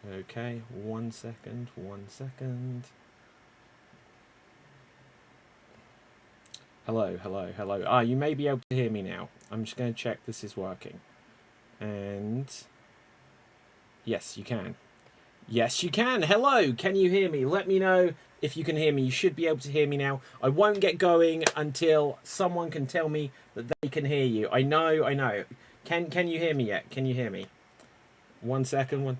Okay, 1 second, 1 second. Hello, hello, hello. Ah, you may be able to hear me now. I'm just going to check this is working. And yes, you can. Yes, you can. Hello, can you hear me? Let me know if you can hear me. You should be able to hear me now. I won't get going until someone can tell me that they can hear you. I know, I know. Can you hear me yet? Can you hear me? 1 second, one.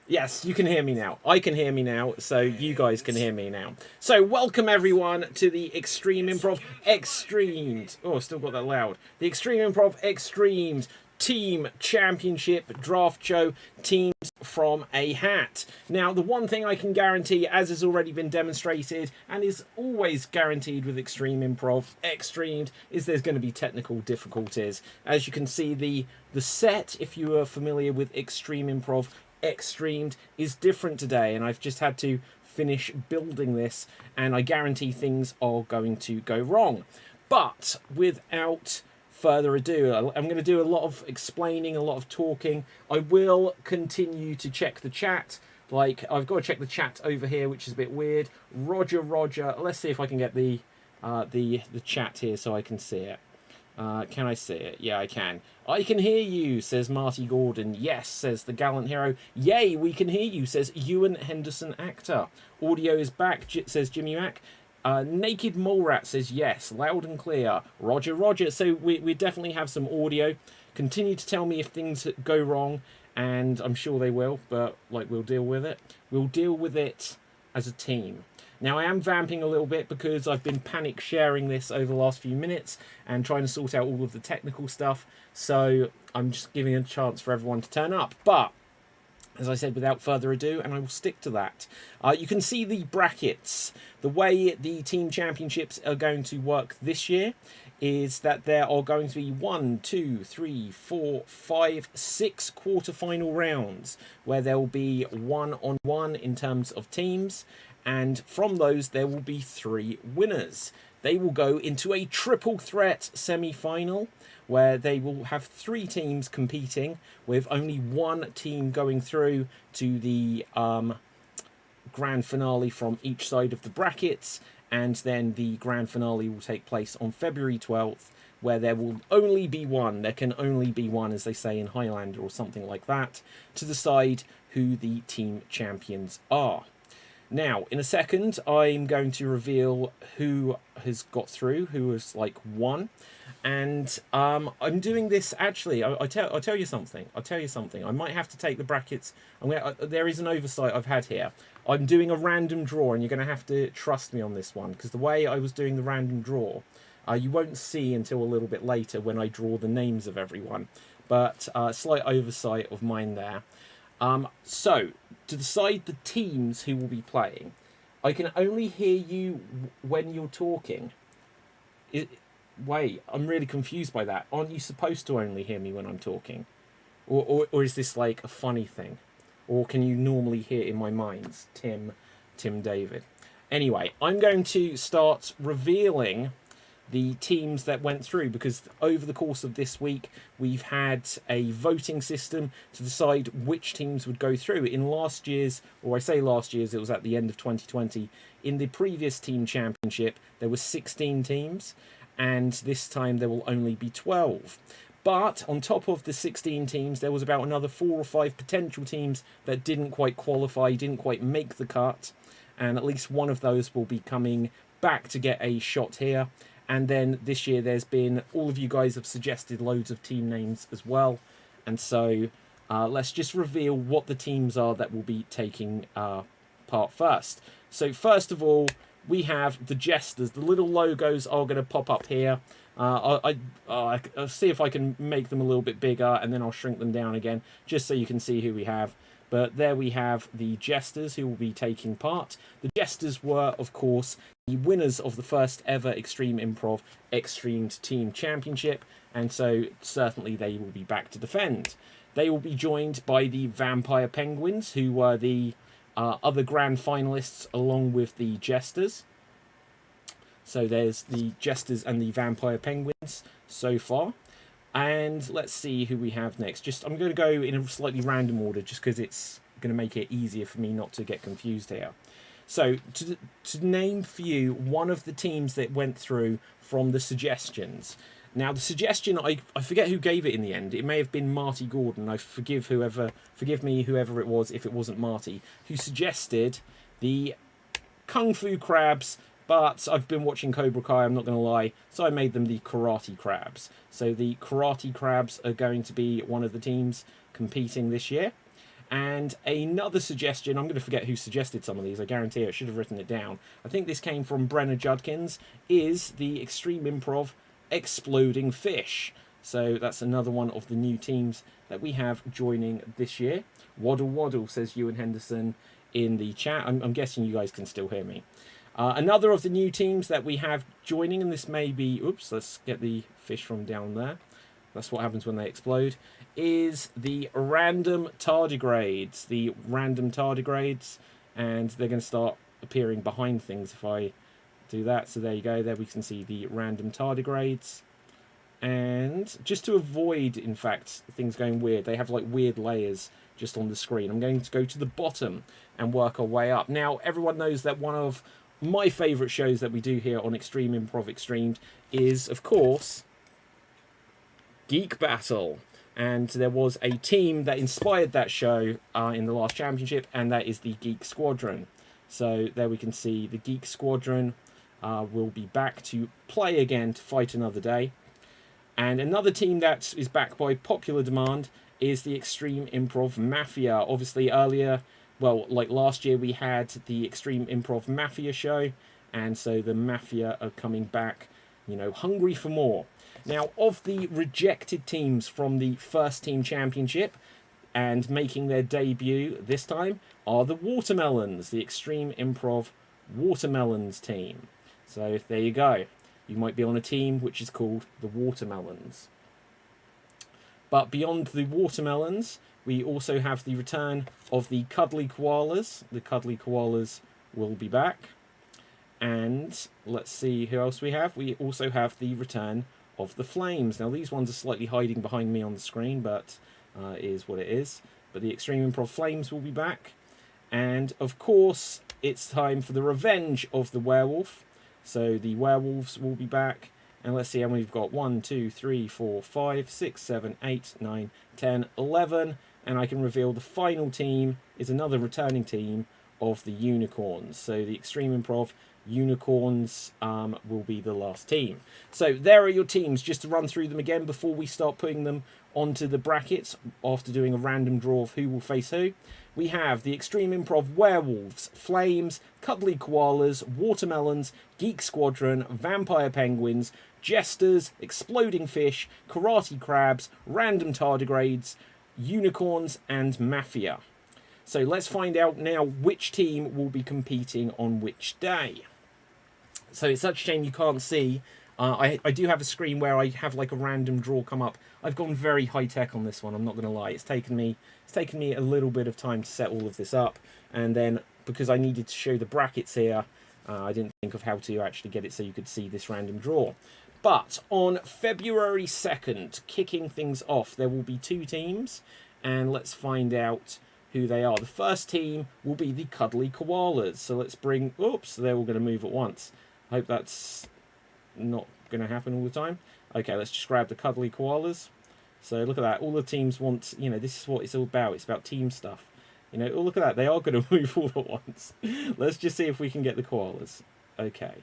Yes, you can hear me now. I can hear me now, so you guys can hear me now. So, welcome everyone to the Extreme Improv Xstreamed. Oh, still got that loud. The Extreme Improv Xstreamed Team Championship Draft Show Teams from a Hat. Now, the one thing I can guarantee, as has already been demonstrated and is always guaranteed with Extreme Improv Xstreamed, is there's going to be technical difficulties. As you can see, the set, if you are familiar with Extreme Improv Xstreamed, is different today, and I've just had to finish building this, and I guarantee things are going to go wrong. But without further ado, I'm going to do a lot of explaining, a lot of talking. I will continue to check the chat. Like, I've got to check the chat over here, which is a bit weird. Roger. Let's see if I can get the chat here so I can see it. Can I see it? Yeah, I can. I can hear you, says Marty Gordon. Yes, says the gallant hero. Yay, we can hear you, says Ewan Henderson actor. Audio is back, says Jimmy Mack. Naked Mole Rat says yes, loud and clear. Roger. So we definitely have some audio. Continue to tell me if things go wrong, and I'm sure they will, but like, we'll deal with it. We'll deal with it as a team. Now, I am vamping a little bit because I've been panic sharing this over the last few minutes and trying to sort out all of the technical stuff. So I'm just giving a chance for everyone to turn up. But, as I said, without further ado, and I will stick to that, you can see the brackets. The way the team championships are going to work this year is that there are going to be 1, 2, 3, 4, 5, 6 quarterfinal rounds where there will be 1-on-1 in terms of teams. And from those, there will be 3 winners. They will go into a triple threat semi-final where they will have 3 teams competing, with only 1 team going through to the grand finale from each side of the brackets. And then the grand finale will take place on February 12th, where there will only be one. There can only be one, as they say in Highlander or something like that, to decide who the team champions are. Now, in a second, I'm going to reveal who has got through, who has, like, won. And I'm doing this, actually, I'll tell you something. I might have to take the brackets. There is an oversight I've had here. I'm doing a random draw, and you're going to have to trust me on this one, because the way I was doing the random draw, you won't see until a little bit later when I draw the names of everyone. But slight oversight of mine there. So, to decide the teams who will be playing, I can only hear you when you're talking. Wait, I'm really confused by that. Aren't you supposed to only hear me when I'm talking? Or is this like a funny thing? Or can you normally hear in my minds Tim David? Anyway, I'm going to start revealing the teams that went through, because over the course of this week we've had a voting system to decide which teams would go through. In last year's, or I say last year's, it was at the end of 2020, in the previous team championship there were 16 teams, and this time there will only be 12. But on top of the 16 teams, there was about another 4 or 5 potential teams that didn't quite qualify, didn't quite make the cut, and at least one of those will be coming back to get a shot here. And then this year there's been, all of you guys have suggested loads of team names as well. And so let's just reveal what the teams are that will be taking part first. So first of all, we have the Jesters. The little logos are going to pop up here. I'll see if I can make them a little bit bigger, and then I'll shrink them down again, just so you can see who we have. But there we have the Jesters who will be taking part. The Jesters were, of course, the winners of the first ever Extreme Improv Xstreamed Team Championship, and so certainly they will be back to defend. They will be joined by the Vampire Penguins, who were the other grand finalists along with the Jesters. So there's the Jesters and the Vampire Penguins so far. And let's see who we have next. I'm going to go in a slightly random order, just because it's going to make it easier for me not to get confused here. So to name for you one of the teams that went through from the suggestions. Now the suggestion, I forget who gave it in the end. It may have been Marty Gordon. I forgive me whoever it was if it wasn't Marty, who suggested the Kung Fu Crabs. But I've been watching Cobra Kai, I'm not going to lie, so I made them the Karate Crabs. So the Karate Crabs are going to be one of the teams competing this year. And another suggestion, I'm going to forget who suggested some of these, I guarantee I should have written it down. I think this came from Brenna Judkins, is the Extreme Improv Exploding Fish. So that's another one of the new teams that we have joining this year. Waddle Waddle, says Ewan Henderson in the chat. I'm guessing you guys can still hear me. Another of the new teams that we have joining, and this may be... Oops, let's get the fish from down there. That's what happens when they explode. Is the random tardigrades. The random tardigrades. And they're going to start appearing behind things if I do that. So there you go. There we can see the random tardigrades. And just to avoid, in fact, things going weird, they have like weird layers just on the screen. I'm going to go to the bottom and work our way up. Now, everyone knows that one of my favourite shows that we do here on Extreme Improv Xstreamed is, of course, Geek Battle. And there was a team that inspired that show in the last championship, and that is the Geek Squadron. So there we can see the Geek Squadron will be back to play again to fight another day. And another team that is back by popular demand is the Extreme Improv Mafia. Obviously earlier, well, like last year, we had the Extreme Improv Mafia show, and so the Mafia are coming back, you know, hungry for more. Now, of the rejected teams from the first team championship and making their debut this time are the Watermelons, the Extreme Improv Watermelons team. So there you go. You might be on a team which is called the Watermelons. But beyond the Watermelons, we also have the return of the Cuddly Koalas. The Cuddly Koalas will be back. And let's see who else we have. We also have the return of the Flames. Now, these ones are slightly hiding behind me on the screen, but it is what it is. But the Extreme Improv Flames will be back. And, of course, it's time for the revenge of the werewolf. So the werewolves will be back. And let's see how many we've got. 1, 2, 3, 4, 5, 6, 7, 8, 9, 10, 11. And I can reveal the final team is another returning team of the Unicorns. So the Extreme Improv Unicorns will be the last team. So there are your teams, just to run through them again before we start putting them onto the brackets after doing a random draw of who will face who. We have the Extreme Improv Werewolves, Flames, Cuddly Koalas, Watermelons, Geek Squadron, Vampire Penguins, Jesters, Exploding Fish, Karate Crabs, Random Tardigrades, Unicorns, and Mafia. So let's find out now which team will be competing on which day. So it's such a shame you can't see. I do have a screen where I have like a random draw come up. I've gone very high tech on this one, I'm not going to lie. It's taken me a little bit of time to set all of this up. And then because I needed to show the brackets here, I didn't think of how to actually get it so you could see this random draw. But on February 2nd, kicking things off, there will be two teams. And let's find out who they are. The first team will be the Cuddly Koalas. So let's bring... Oops, they're all going to move at once. I hope that's not going to happen all the time. Okay, let's just grab the Cuddly Koalas. So look at that. All the teams want... You know, this is what it's all about. It's about team stuff. You know, oh, look at that. They are going to move all at once. Let's just see if we can get the koalas. Okay.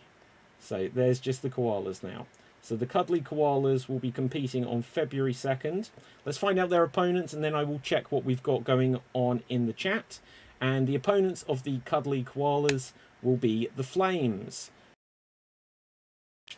So there's just the koalas now. So the Cuddly Koalas will be competing on February 2nd. Let's find out their opponents, and then I will check what we've got going on in the chat. And the opponents of the Cuddly Koalas will be the Flames.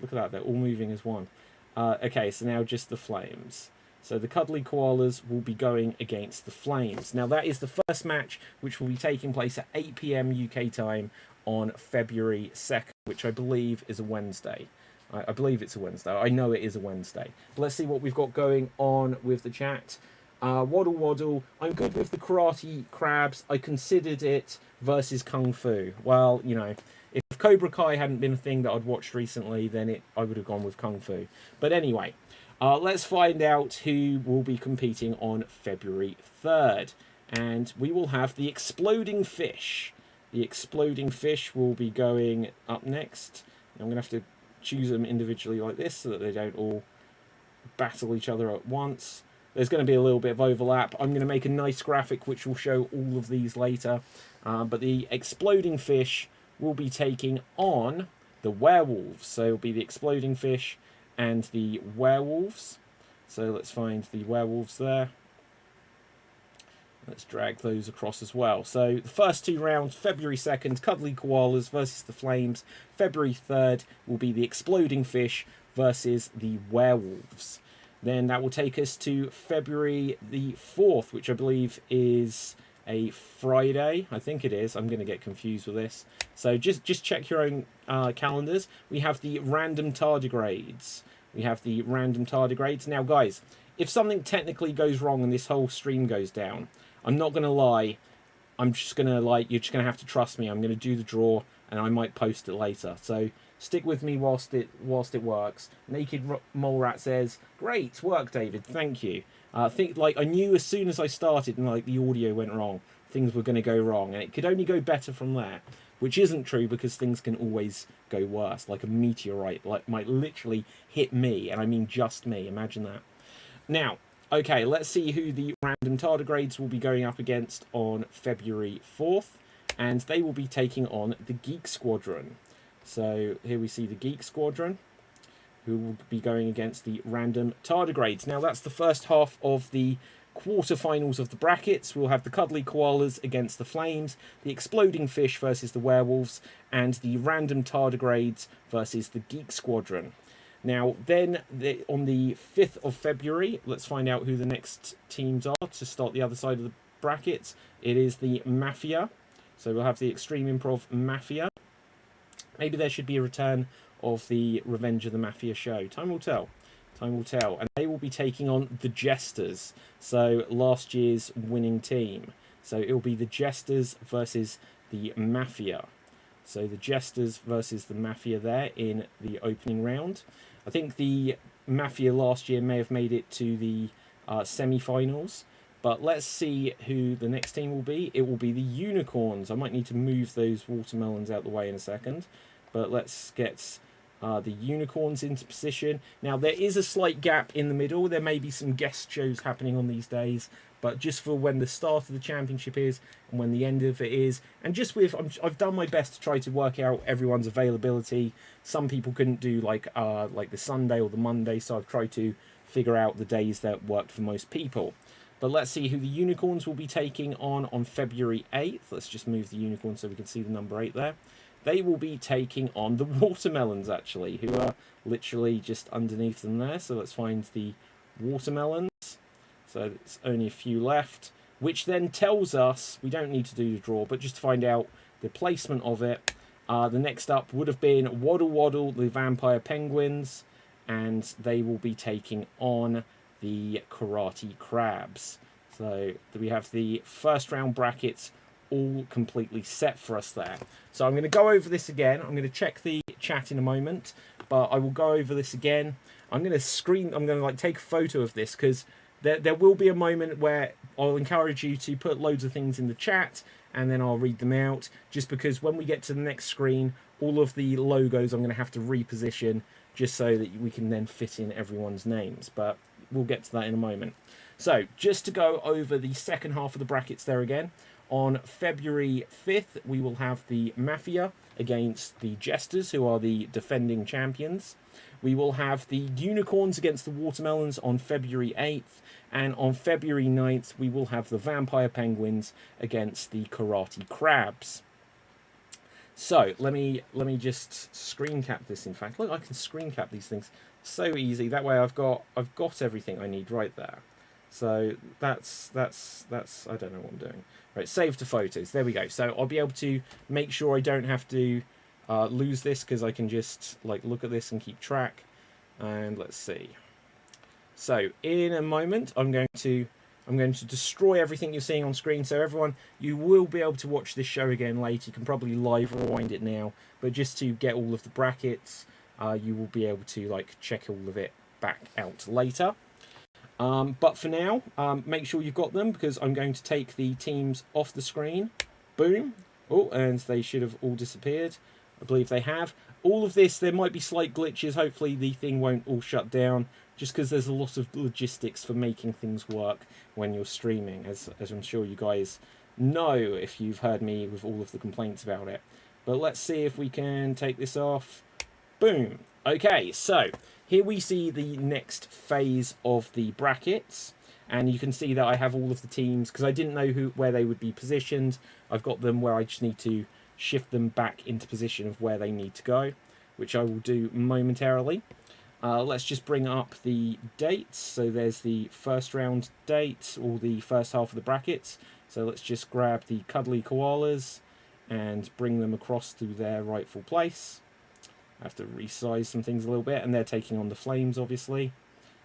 Look at that, they're all moving as one. Okay, so now just the Flames. So the Cuddly Koalas will be going against the Flames. Now that is the first match, which will be taking place at 8 PM UK time on February 2nd, which I believe is a Wednesday. I believe it's a Wednesday. I know it is a Wednesday. But let's see what we've got going on with the chat. Waddle Waddle. I'm good with the Karate Crabs. I considered it versus Kung Fu. Well, you know, if Cobra Kai hadn't been a thing that I'd watched recently, then I would have gone with Kung Fu. But anyway, let's find out who will be competing on February 3rd. and we will have the exploding fish. The exploding fish will be going up next. I'm going to have to choose them individually like this so that they don't all battle each other at once. There's going to be a little bit of overlap. I'm going to make a nice graphic which will show all of these later. But the exploding fish will be taking on the werewolves. So it'll be the exploding fish and the werewolves. So let's find the werewolves there. Let's drag those across as well. So the first 2 rounds, February 2nd, Cuddly Koalas versus the Flames. February 3rd will be the Exploding Fish versus the Werewolves. Then that will take us to February the 4th, which I believe is a Friday. I think it is. I'm going to get confused with this. So just check your own calendars. We have the random tardigrades. Now, guys, if something technically goes wrong and this whole stream goes down, I'm not going to lie. I'm just going to, you're just going to have to trust me. I'm going to do the draw and I might post it later. So stick with me whilst it works. Naked Mole Rat says, great work, David. Thank you. I knew as soon as I started and the audio went wrong, things were going to go wrong. And it could only go better from there, which isn't true because things can always go worse. Like a meteorite might literally hit me. And I mean just me. Imagine that. Now, okay, let's see who the random tardigrades will be going up against on February 4th. And they will be taking on the Geek Squadron. So here we see the Geek Squadron, who will be going against the random tardigrades. Now, that's the first half of the quarterfinals of the brackets. We'll have the Cuddly Koalas against the Flames, the Exploding Fish versus the Werewolves, and the random tardigrades versus the Geek Squadron. Now, then, on the 5th of February, let's find out who the next teams are to start the other side of the brackets. It is the Mafia. So we'll have the Extreme Improv Mafia. Maybe there should be a return of the Revenge of the Mafia show. Time will tell. Time will tell. And they will be taking on the Jesters. So last year's winning team. So it will be the Jesters versus the Mafia. So the Jesters versus the Mafia there in the opening round. I think the Mafia last year may have made it to the semi-finals. But let's see who the next team will be. It will be the Unicorns. I might need to move those watermelons out the way in a second. But let's get the Unicorns into position. Now, there is a slight gap in the middle. There may be some guest shows happening on these days. But just for when the start of the championship is and when the end of it is. And just with, I've done my best to try to work out everyone's availability. Some people couldn't do like the Sunday or the Monday. So I've tried to figure out the days that worked for most people. But let's see who the Unicorns will be taking on February 8th. Let's just move the Unicorn so we can see the number 8 there. They will be taking on the Watermelons, actually, who are literally just underneath them there. So let's find the Watermelons. So it's only a few left, which then tells us, we don't need to do the draw, but just to find out the placement of it. The next up would have been Waddle Waddle, the Vampire Penguins, and they will be taking on the Karate Crabs. So we have the first round brackets all completely set for us there. So I'm going to go over this again. I'm going to check the chat in a moment, but I will go over this again. I'm going to take a photo of this because there will be a moment where I'll encourage you to put loads of things in the chat and then I'll read them out, just because when we get to the next screen, all of the logos I'm going to have to reposition just so that we can then fit in everyone's names. But we'll get to that in a moment. So just to go over the second half of the brackets there again. On February 5th, we will have the Mafia against the Jesters, who are the defending champions. We will have the Unicorns against the Watermelons on February 8th. And on February 9th, we will have the Vampire Penguins against the Karate Crabs. So let me just screen cap this. In fact, look, I can screen cap these things so easy. That way, I've got everything I need right there. So that's I don't know what I'm doing. Right, save to photos. There we go. So I'll be able to make sure I don't have to lose this, because I can just look at this and keep track. And let's see. So in a moment, I'm going to destroy everything you're seeing on screen. So everyone, you will be able to watch this show again later. You can probably live rewind it now, but just to get all of the brackets, you will be able to check all of it back out later. But for now, make sure you've got them, because I'm going to take the teams off the screen. Boom. Oh, and they should have all disappeared. I believe they have. All of this, there might be slight glitches. Hopefully the thing won't all shut down, just because there's a lot of logistics for making things work when you're streaming, as I'm sure you guys know if you've heard me with all of the complaints about it. But let's see if we can take this off. Boom. Okay, so here we see the next phase of the brackets, and you can see that I have all of the teams, because I didn't know where they would be positioned. I've got them where I just need to shift them back into position of where they need to go, which I will do momentarily. Let's just bring up the dates. So there's the first round date, or the first half of the brackets. So let's just grab the cuddly koalas and bring them across to their rightful place. I have to resize some things a little bit, and they're taking on the flames, obviously.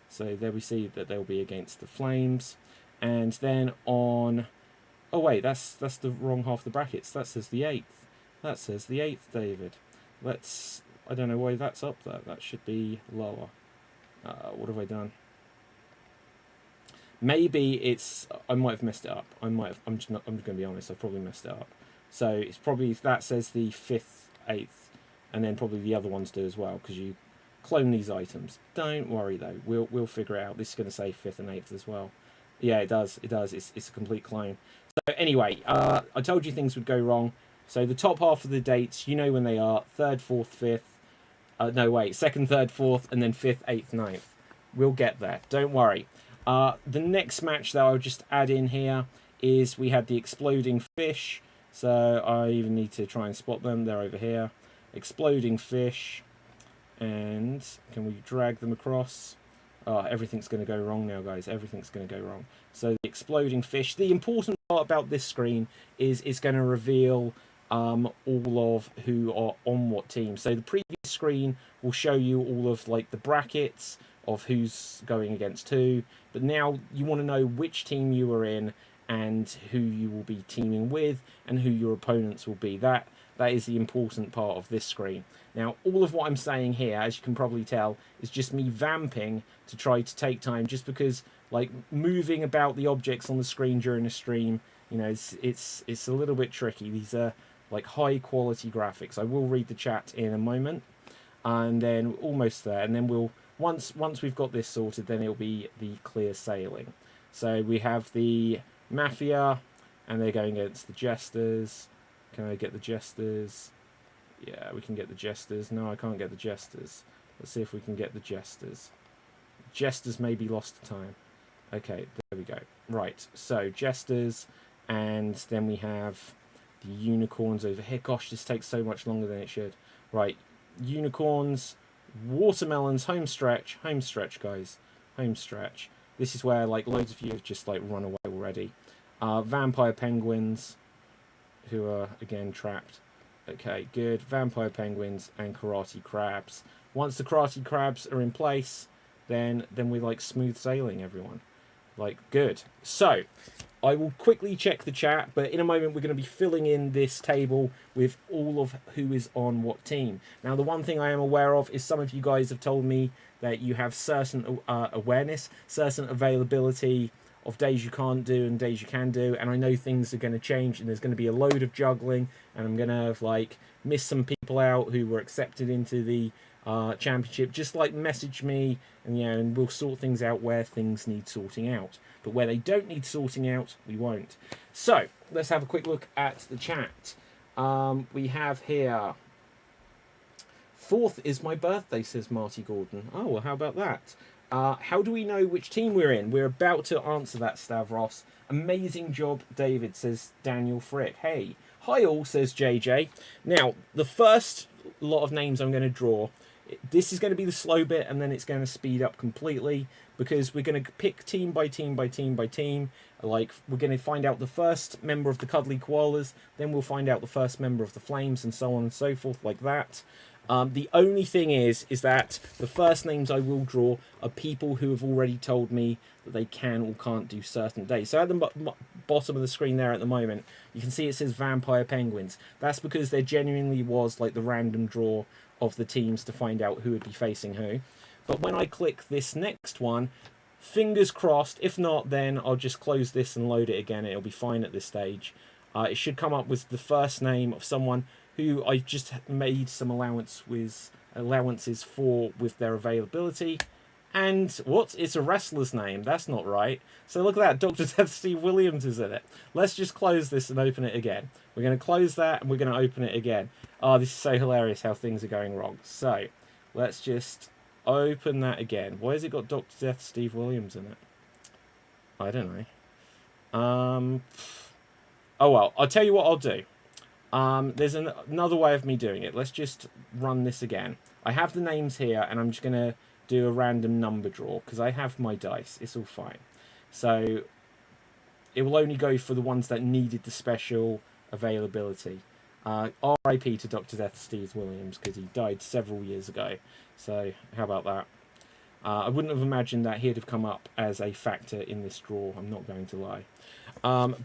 So there we see that they'll be against the flames. And then on... Oh wait, that's the wrong half of the brackets. That says the 8th. That says the 8th, David. Let's... I don't know why that's up there. That should be lower. What have I done? Maybe it's... I might have messed it up. I'm just going to be honest. I've probably messed it up. So it's probably... That says the 5th, 8th. And then probably the other ones do as well, because you clone these items. Don't worry though. We'll figure it out. This is going to say 5th and 8th as well. Yeah, it does. It does. It's a complete clone. So anyway, I told you things would go wrong. So the top half of the dates, you know when they are. 3rd, 4th, 5th. No, wait. 2nd, 3rd, 4th, and then 5th, 8th, 9th. We'll get there. Don't worry. The next match that I'll just add in here is we had the exploding fish. So I even need to try and spot them. They're over here. Exploding fish. And can we drag them across? Oh, everything's going to go wrong now, guys. Everything's going to go wrong. So the exploding fish. The important part about this screen is it's going to reveal all of who are on what team. So the previous screen will show you all of like the brackets of who's going against who. But now you want to know which team you are in and who you will be teaming with and who your opponents will be. That is the important part of this screen. Now, all of what I'm saying here, as you can probably tell, is just me vamping to try to take time, just because, like, moving about the objects on the screen during a stream, you know, it's a little bit tricky. These are, like, high-quality graphics. I will read the chat in a moment, and then almost there, and then we'll, once we've got this sorted, then it'll be the clear sailing. So we have the Mafia, and they're going against the Jesters. Can I get the Jesters? Yeah, we can get the Jesters. No, I can't get the Jesters. Let's see if we can get the Jesters. Jesters may be lost to time. Okay, there we go. Right, so Jesters, and then we have the unicorns over here. Gosh, this takes so much longer than it should. Right, unicorns, watermelons, home stretch, guys. Home stretch. This is where, like, loads of you have just, like, run away already. Vampire penguins, who are, again, trapped. Okay, good. Vampire penguins and karate crabs. Once the karate crabs are in place, then we're, like, smooth sailing, everyone. Like, good. So, I will quickly check the chat, but in a moment we're going to be filling in this table with all of who is on what team. Now, the one thing I am aware of is some of you guys have told me that you have certain awareness, certain availability of days you can't do and days you can do, and I know things are going to change, and there's going to be a load of juggling, and I'm going to like miss some people out who were accepted into the championship. Just like message me, and and we'll sort things out where things need sorting out, but where they don't need sorting out, we won't. So let's have a quick look at the chat. We have here, 4th is my birthday, says Marty Gordon. Oh, well, how about that? How do we know which team we're in? We're about to answer that, Stavros. Amazing job, David, says Daniel Frick. Hey, hi all, says JJ. Now, the first lot of names I'm going to draw, this is going to be the slow bit, and then it's going to speed up completely, because we're going to pick team by team by team by team. Like, we're going to find out the first member of the Cuddly Koalas, then we'll find out the first member of the Flames, and so on and so forth, like that. The only thing is that the first names I will draw are people who have already told me that they can or can't do certain days. So at the bottom of the screen there at the moment, you can see it says Vampire Penguins. That's because there genuinely was like the random draw of the teams to find out who would be facing who. But when I click this next one, Fingers crossed. If not, then I'll just close this and load it again. It'll be fine at this stage. It should come up with the first name of someone who I just made some allowances for with their availability. And what? It's a wrestler's name. That's not right. So look at that. Dr. Death Steve Williams is in it. Let's just close this and open it again. We're going to close that and we're going to open it again. Oh, this is so hilarious how things are going wrong. So let's just open that again. Why has it got Dr. Death Steve Williams in it? I don't know. Oh, well, I'll tell you what I'll do. There's another way of me doing it. Let's just run this again. I have the names here, and I'm just going to do a random number draw, because I have my dice. It's all fine. So it will only go for the ones that needed the special availability. RIP to Dr. Death Steve Williams, because he died several years ago. So how about that? I wouldn't have imagined that he'd have come up as a factor in this draw. I'm not going to lie.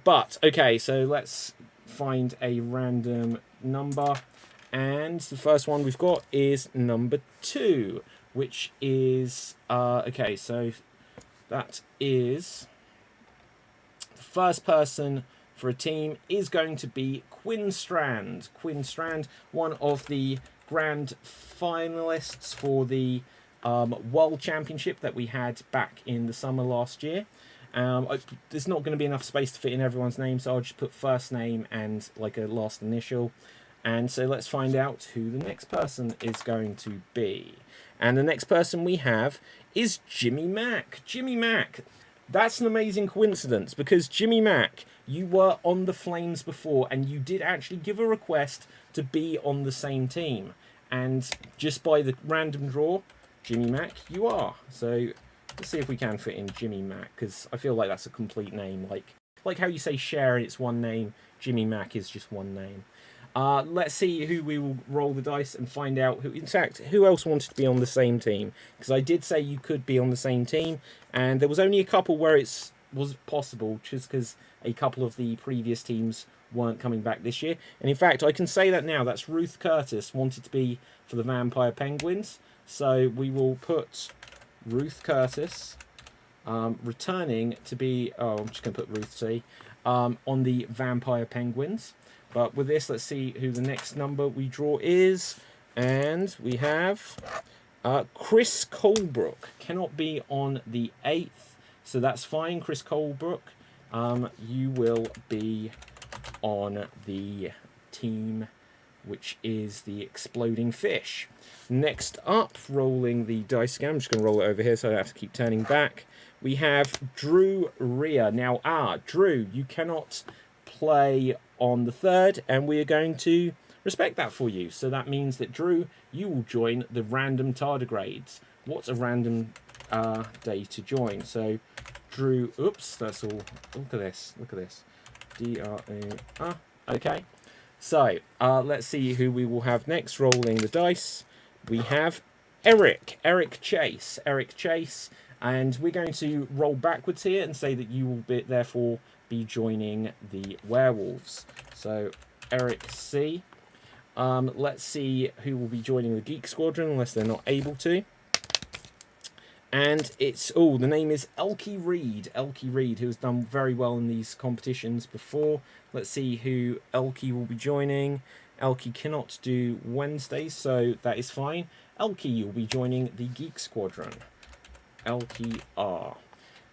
But, okay, so let's find a random number. And the first one we've got is number 2, which is... okay, so that is... The first person for a team is going to be Quinn Strand. Quinn Strand, one of the grand finalists for the World Championship that we had back in the summer last year. There's not going to be enough space to fit in everyone's name, so I'll just put first name and like a last initial. And so let's find out who the next person is going to be. And the next person we have is Jimmy Mack. Jimmy Mack. That's an amazing coincidence, because Jimmy Mack, you were on the Flames before, and you did actually give a request to be on the same team. And just by the random draw, Jimmy Mack, you are. So let's see if we can fit in Jimmy Mack, because I feel like that's a complete name. Like how you say Cher, it's one name. Jimmy Mack is just one name. Let's see who we will roll the dice and find out who. In fact, who else wanted to be on the same team? Because I did say you could be on the same team, and there was only a couple where it was possible, just because a couple of the previous teams weren't coming back this year. And in fact, I can say that now. That's Ruth Curtis wanted to be for the Vampire Penguins, so we will put Ruth Curtis returning to be. Oh, I'm just going to put Ruth C on the Vampire Penguins. But with this, let's see who the next number we draw is. And we have Chris Colebrook. Cannot be on the 8th, so that's fine. Chris Colebrook, you will be on the team, which is the Exploding Fish. Next up, rolling the dice again. I'm just going to roll it over here so I don't have to keep turning back. We have Drew Rhea. Now, Drew, you cannot play on the 3rd, and we are going to respect that for you. So that means that, Drew, you will join the random tardigrades. What's a random day to join? So, Drew, oops, that's all. Look at this. D-R-O-R. Okay. So, let's see who we will have next. Rolling the dice. We have Eric Chase. And we're going to roll backwards here and say that you will therefore be joining the Werewolves. So, Eric C. Let's see who will be joining the Geek Squadron, unless they're not able to. And it's, the name is Elkie Reed, who has done very well in these competitions before. Let's see who Elkie will be joining. Elkie cannot do Wednesdays, so that is fine. Elkie, you'll be joining the Geek Squadron. Elkie R.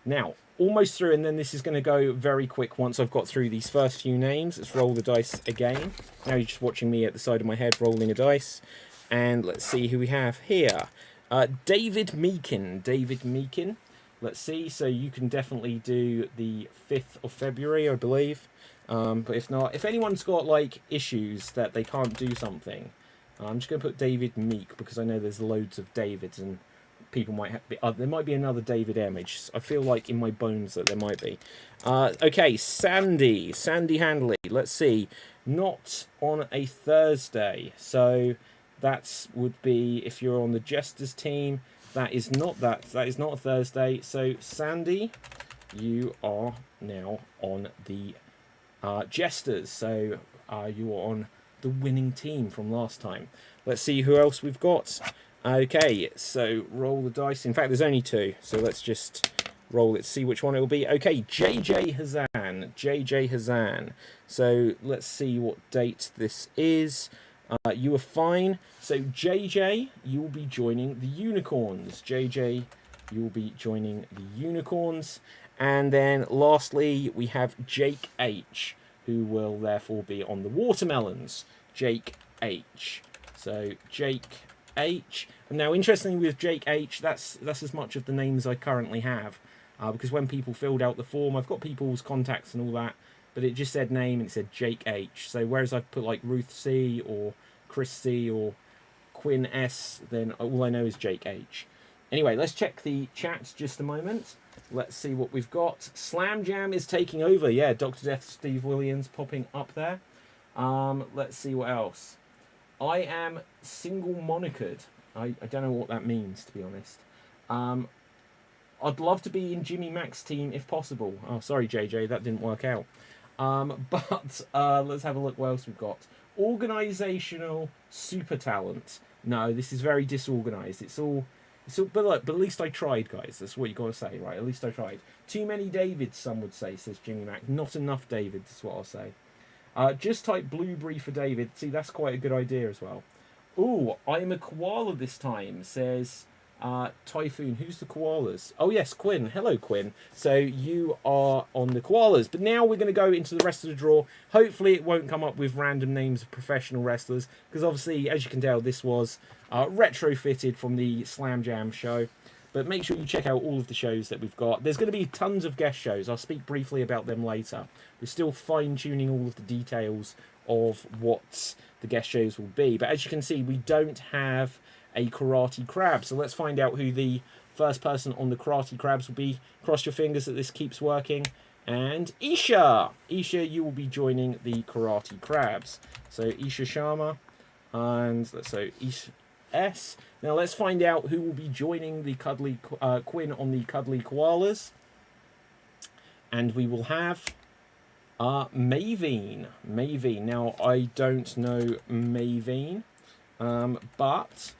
Now, almost through, and then this is going to go very quick once I've got through these first few names. Let's roll the dice again. Now you're just watching me at the side of my head rolling a dice. And let's see who we have here. David Meakin. Let's see. So you can definitely do the 5th of February, I believe. But if not, if anyone's got like issues that they can't do something, I'm just going to put David Meek, because I know there's loads of Davids, and people might have, there might be another David M. I feel like in my bones that there might be. Okay, Sandy Handley. Let's see. Not on a Thursday. So that would be, if you're on the Jesters team, that is not a Thursday. So Sandy, you are now on the Jesters. So you are on the winning team from last time. Let's see who else we've got. Okay, so roll the dice. In fact, there's only 2, so let's just roll it to see which one it will be. Okay, JJ Hazan. JJ Hazan. So let's see what date this is. You are fine. So JJ, you will be joining the Unicorns. JJ, you will be joining the Unicorns. And then lastly, we have Jake H, who will therefore be on the Watermelons. Jake H. So Jake H. Now, interestingly, with Jake H, that's as much of the names I currently have. Because when people filled out the form, I've got people's contacts and all that, but it just said name and it said Jake H. So whereas I've put like Ruth C or Chris C or Quinn S, then all I know is Jake H. Anyway, let's check the chat just a moment. Let's see what we've got. Slam Jam is taking over. Yeah, Dr. Death, Steve Williams popping up there. Let's see what else. I am single monikered. I don't know what that means, to be honest. I'd love to be in Jimmy Mac's team if possible. Oh, sorry, JJ, that didn't work out. But let's have a look what else we've got. Organisational super talent. No, this is very disorganised. It's all, but look, but at least I tried, guys. That's what you got to say, right? At least I tried. Too many Davids, some would say, says Jimmy Mac. Not enough Davids, is what I'll say. Just type blueberry for David. See, that's quite a good idea as well. Ooh, I'm a koala this time, says Typhoon. Who's the koalas? Oh, yes, Quinn. Hello, Quinn. So you are on the koalas. But now we're going to go into the rest of the draw. Hopefully it won't come up with random names of professional wrestlers, because obviously, as you can tell, this was retrofitted from the Slam Jam show. But make sure you check out all of the shows that we've got. There's going to be tons of guest shows. I'll speak briefly about them later. We're still fine-tuning all of the details of what the guest shows will be. But as you can see, we don't have a Karate Crab. So let's find out who the first person on the Karate Crabs will be. Cross your fingers that this keeps working. And Isha! Isha, you will be joining the Karate Crabs. So Isha Sharma. And let's so Isha S. Now let's find out who will be joining the Cuddly Quinn on the Cuddly Koalas. And we will have Maveen. Maveen. Now I don't know Maveen, but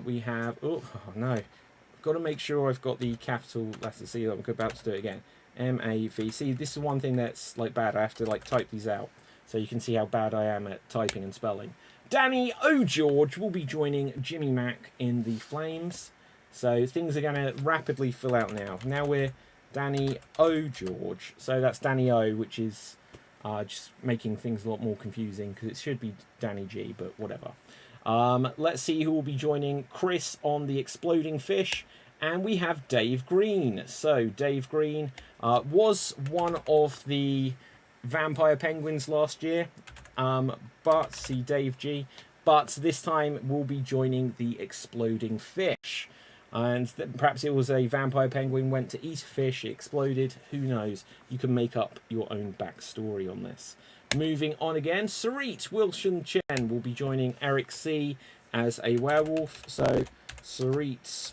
we have. Oh no! I've got to make sure I've got the capital letters. See, I'm about to do it again. M-A-V. See, this is one thing that's like bad. I have to like type these out so you can see how bad I am at typing and spelling. Danny O'George will be joining Jimmy Mac in the Flames. So things are going to rapidly fill out now. Now we're Danny O'George. So that's Danny O, which is just making things a lot more confusing because it should be Danny G, but whatever. Let's see who will be joining Chris on the Exploding Fish. And we have Dave Green. So Dave Green was one of the Vampire Penguins last year. But see Dave G. But this time will be joining the Exploding Fish. And perhaps it was a vampire penguin went to eat a fish, it exploded. Who knows? You can make up your own backstory on this. Moving on again, Sarit Wilson Chen will be joining Eric C as a werewolf. So Sarit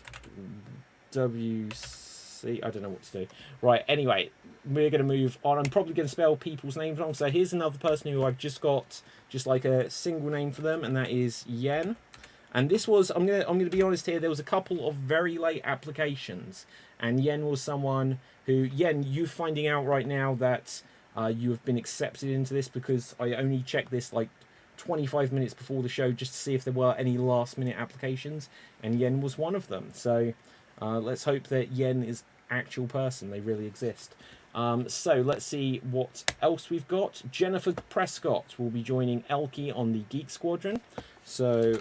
WC, I don't know what to do. Right, anyway, we're going to move on. I'm probably going to spell people's names wrong. So here's another person who I've just got just like a single name for them, and that is Yen. And this was, I'm gonna be honest here, there was a couple of very late applications, and Yen was someone who, Yen, you finding out right now that you have been accepted into this, because I only checked this like 25 minutes before the show just to see if there were any last minute applications, and Yen was one of them. So let's hope that Yen is actual person, they really exist. So let's see what else we've got. Jennifer Prescott will be joining Elkie on the Geek Squadron. So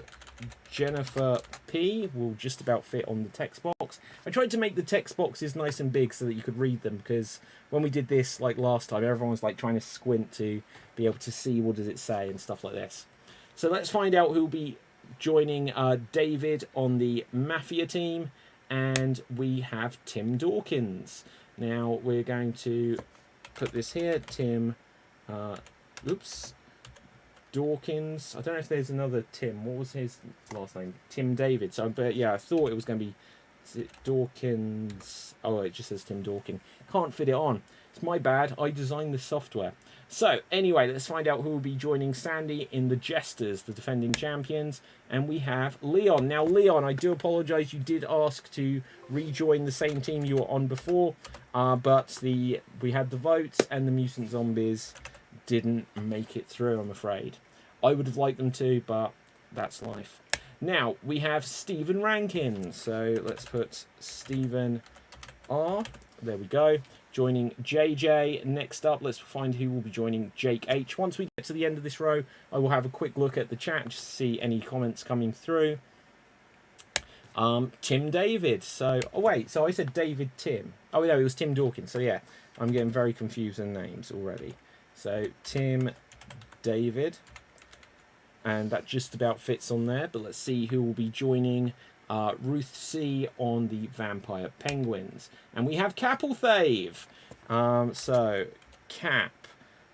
Jennifer P will just about fit on the text box. I tried to make the text boxes nice and big so that you could read them, because when we did this like last time, everyone was like trying to squint to be able to see what does it say and stuff like this. So let's find out who will be joining David on the Mafia team, and we have Tim Dawkins. Now we're going to put this here, Tim Dawkins. I don't know if there's another Tim. What was his last name? Tim David. So, but yeah, I thought it was going to be, is it Dawkins? Oh, it just says Tim Dawkins. Can't fit it on. It's my bad. I designed the software. So, anyway, let's find out who will be joining Sandy in the Jesters, the defending champions. And we have Leon. Now, Leon, I do apologise. You did ask to rejoin the same team you were on before. But we had the votes and the mutant zombies didn't make it through, I'm afraid. I would have liked them to, but that's life. Now, we have Stephen Rankin. So, let's put Stephen R. There we go. Joining JJ. Next up, let's find who will be joining Jake H. Once we get to the end of this row, I will have a quick look at the chat just to see any comments coming through. Tim David. So, oh wait, so I said David Tim. Oh no, it was Tim Dawkins. So yeah, I'm getting very confused in names already. So Tim David. And that just about fits on there. But let's see who will be joining Ruth C on the Vampire Penguins. And we have Capelthave. So, Cap,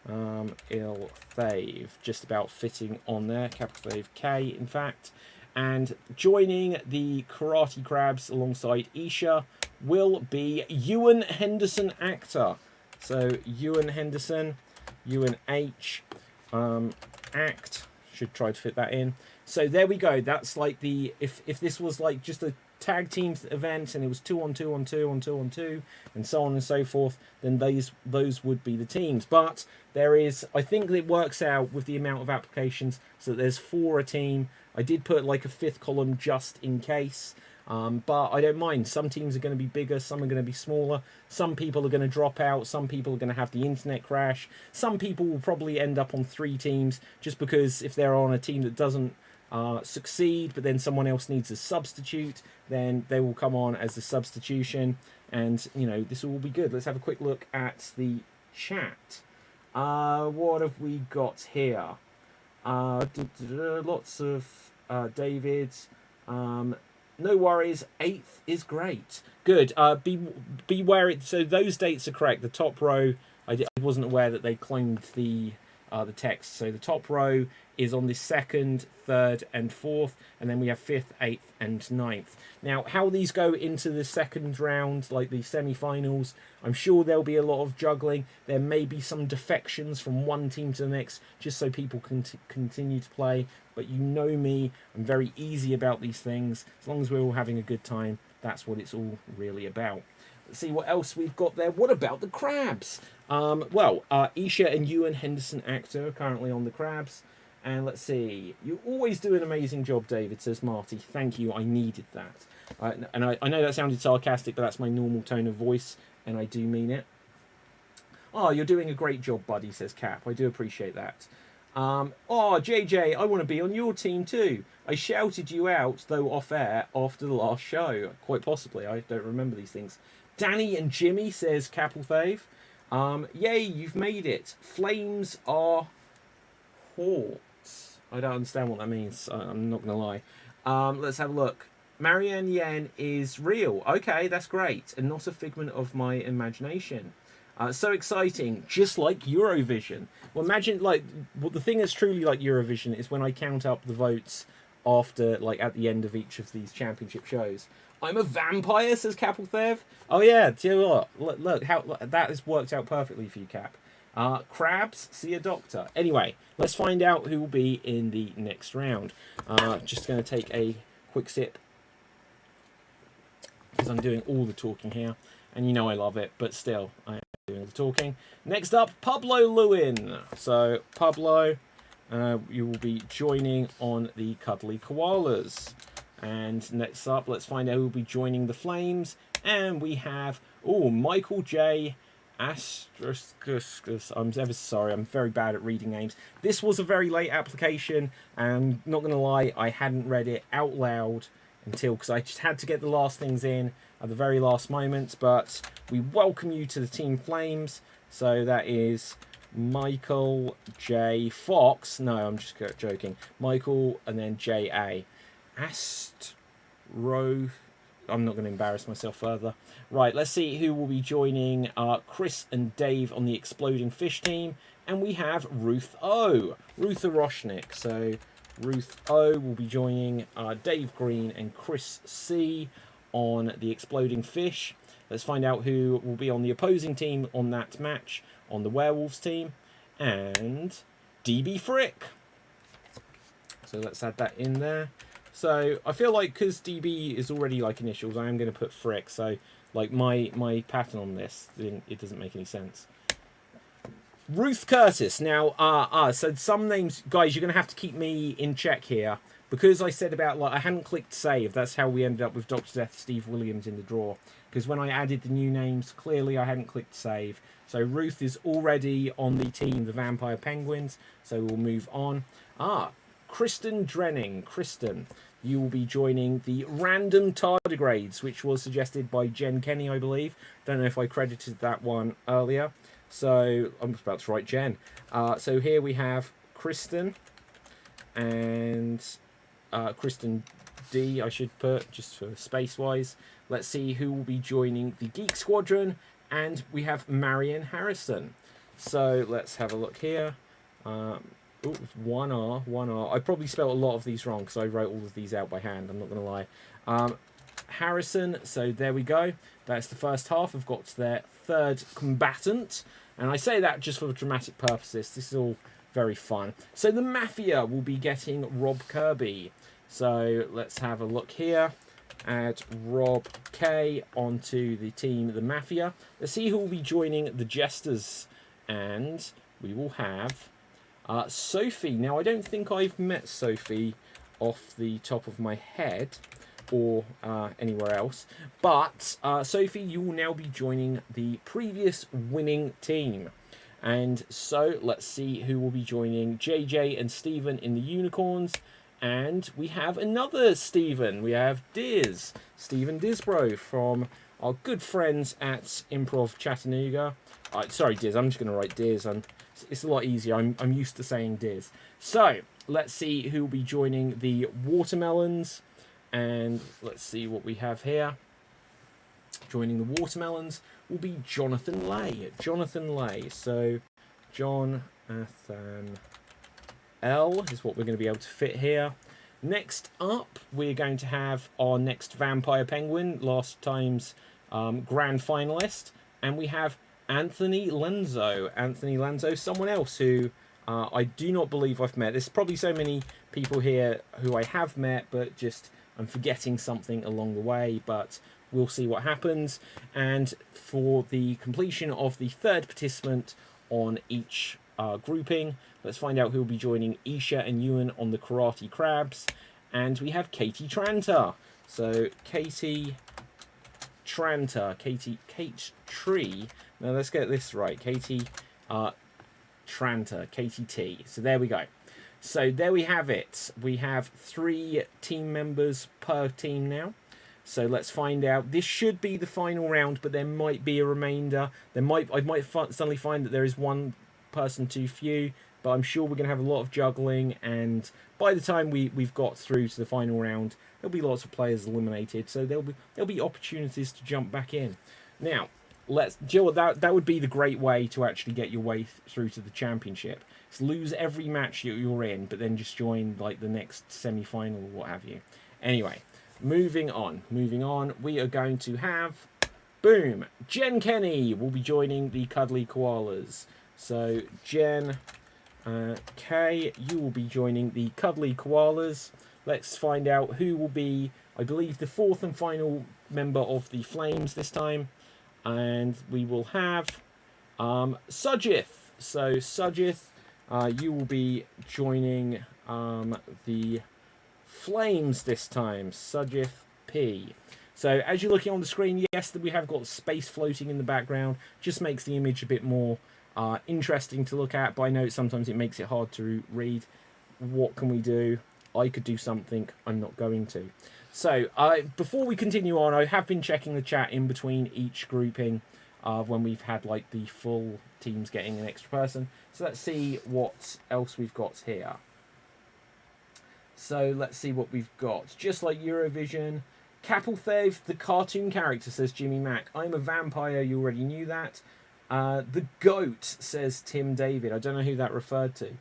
Ilthave, just about fitting on there. Capelthave K, in fact. And joining the Karate Crabs alongside Isha will be Ewan Henderson Actor. So, Ewan Henderson, Ewan H, Act. Should try to fit that in. So there we go. That's like the if this was like just a tag team event and it was 2 on 2 on 2 on 2 on 2 and so on and so forth, then those would be the teams. But there is, I think it works out with the amount of applications so that there's 4 a team. I did put like a 5th column just in case. But I don't mind. Some teams are going to be bigger, some are going to be smaller. Some people are going to drop out, some people are going to have the internet crash. Some people will probably end up on 3 teams just because if they're on a team that doesn't succeed, but then someone else needs a substitute, then they will come on as a substitution. And, you know, this will all be good. Let's have a quick look at the chat. What have we got here? Lots of Davids. No worries. 8th is great. Good. Be wary. So those dates are correct. The top row, I wasn't aware that they cloned the text. So the top row is on the 2nd, 3rd, and 4th, and then we have 5th, 8th, and 9th. Now, how these go into the second round, like the semi-finals, I'm sure there'll be a lot of juggling. There may be some defections from one team to the next, just so people can continue to play. But you know me, I'm very easy about these things. As long as we're all having a good time, that's what it's all really about. Let's see what else we've got there. What about the Crabs? Isha and Ewan Henderson Actor are currently on the Crabs. And let's see. You always do an amazing job, David, says Marty. Thank you. I needed that. And I know that sounded sarcastic, but that's my normal tone of voice, and I do mean it. Oh, you're doing a great job, buddy, says Cap. I do appreciate that. JJ, I want to be on your team too. I shouted you out, though off air, after the last show. Quite possibly. I don't remember these things. Danny and Jimmy, says Capelthave. Yay, you've made it. Flames are hot. I don't understand what that means. I'm not going to lie. Let's have a look. Marianne Yen is real. Okay, that's great. And not a figment of my imagination. So exciting. Just like Eurovision. Well, imagine, the thing that's truly like Eurovision is when I count up the votes after, at the end of each of these championship shows. I'm a vampire, says Capelthave. Oh, yeah. Do you know what? Look how that has worked out perfectly for you, Cap. Crabs, see a doctor. Anyway, let's find out who will be in the next round. Just going to take a quick sip because I'm doing all the talking here. And you know I love it, but still, I am doing the talking. Next up, Pablo Lewin. So, Pablo, you will be joining on the Cuddly Koalas. And next up, let's find out who will be joining the Flames. And we have, Michael J. Astroscus. I'm ever sorry, I'm very bad at reading names. This was a very late application, and not going to lie, I hadn't read it out loud because I just had to get the last things in at the very last moment. But we welcome you to the Team Flames. So that is Michael J. Fox. No, I'm just joking. Michael and then J.A. Astro. I'm not going to embarrass myself further. Right, let's see who will be joining Chris and Dave on the Exploding Fish team. And we have Ruth O. Ruth Aroshnik. So Ruth O will be joining Dave Green and Chris C on the Exploding Fish. Let's find out who will be on the opposing team on that match, on the Werewolves team, and DB Frick. So let's add that in there. So I feel like because DB is already like initials, I am going to put Frick. So like my pattern on this, it doesn't make any sense. Ruth Curtis. Now, so some names, guys, you're going to have to keep me in check here. Because I said about, like, I hadn't clicked save. That's how we ended up with Dr. Death Steve Williams in the draw. Because when I added the new names, clearly I hadn't clicked save. So Ruth is already on the team, the Vampire Penguins. So we'll move on. Kristen Drenning. Kristen, you will be joining the Random Tardigrades, which was suggested by Jen Kenny, I believe. Don't know if I credited that one earlier. So I'm about to write Jen. So here we have Kristen and Kristen D, I should put, just for space-wise. Let's see who will be joining the Geek Squadron. And we have Marion Harrison. So let's have a look here. One R. I probably spelled a lot of these wrong because I wrote all of these out by hand. I'm not going to lie. Harrison, so there we go. That's the first half. I've got their third combatant. And I say that just for dramatic purposes. This is all very fun. So the Mafia will be getting Rob Kirby. So let's have a look here. Add Rob K onto the team, the Mafia. Let's see who will be joining the Jesters. And we will have Sophie. Now, I don't think I've met Sophie off the top of my head or anywhere else. But Sophie, you will now be joining the previous winning team. And so let's see who will be joining JJ and Stephen in the Unicorns. And we have another Stephen. We have Diz, Stephen Disbro from our good friends at Improv Chattanooga. Sorry, Diz, I'm just going to write Diz. It's a lot easier. I'm used to saying Diz. So let's see who will be joining the Watermelons. And let's see what we have here. Joining the Watermelons will be Jonathan Lay. Jonathan Lay. So Jonathan L is what we're going to be able to fit here. Next up, we're going to have our next Vampire Penguin, last time's grand finalist. And we have Anthony Lenzo. Anthony Lenzo, someone else who I do not believe I've met. There's probably so many people here who I have met, but just I'm forgetting something along the way. But we'll see what happens. And for the completion of the third participant on each grouping, let's find out who will be joining Isha and Ewan on the Karate Crabs. And we have Katie Tranter. So Katie Tranter, Kate Tree. Now let's get this right. Katie Tranter, Katie T. So there we go. So there we have it. We have 3 team members per team now. So let's find out. This should be the final round, but there might be a remainder. I might suddenly find that there is one person too few, but I'm sure we're going to have a lot of juggling, and by the time we've got through to the final round, there'll be lots of players eliminated, so there'll be opportunities to jump back in. Now, Jill, that would be the great way to actually get your way through to the championship. Is lose every match you're in, but then just join like the next semi-final or what have you. Anyway, moving on. We are going to have, boom, Jen Kenny will be joining the Cuddly Koalas. So Jen K, you will be joining the Cuddly Koalas. Let's find out who will be, I believe, the 4th and final member of the Flames this time. And we will have Sujith. So Sujith, you will be joining the Flames this time. Sujith P. So as you're looking on the screen, yes, we have got space floating in the background. Just makes the image a bit more interesting to look at, but I know sometimes it makes it hard to read. What can we do? I could do something. I'm not going to. So before we continue on, I have been checking the chat in between each grouping when we've had like the full teams getting an extra person. So let's see what else we've got here. So let's see what we've got. Just like Eurovision, Capelthev, the cartoon character, says Jimmy Mack. I'm a vampire, you already knew that. The Goat, says Tim David. I don't know who that referred to.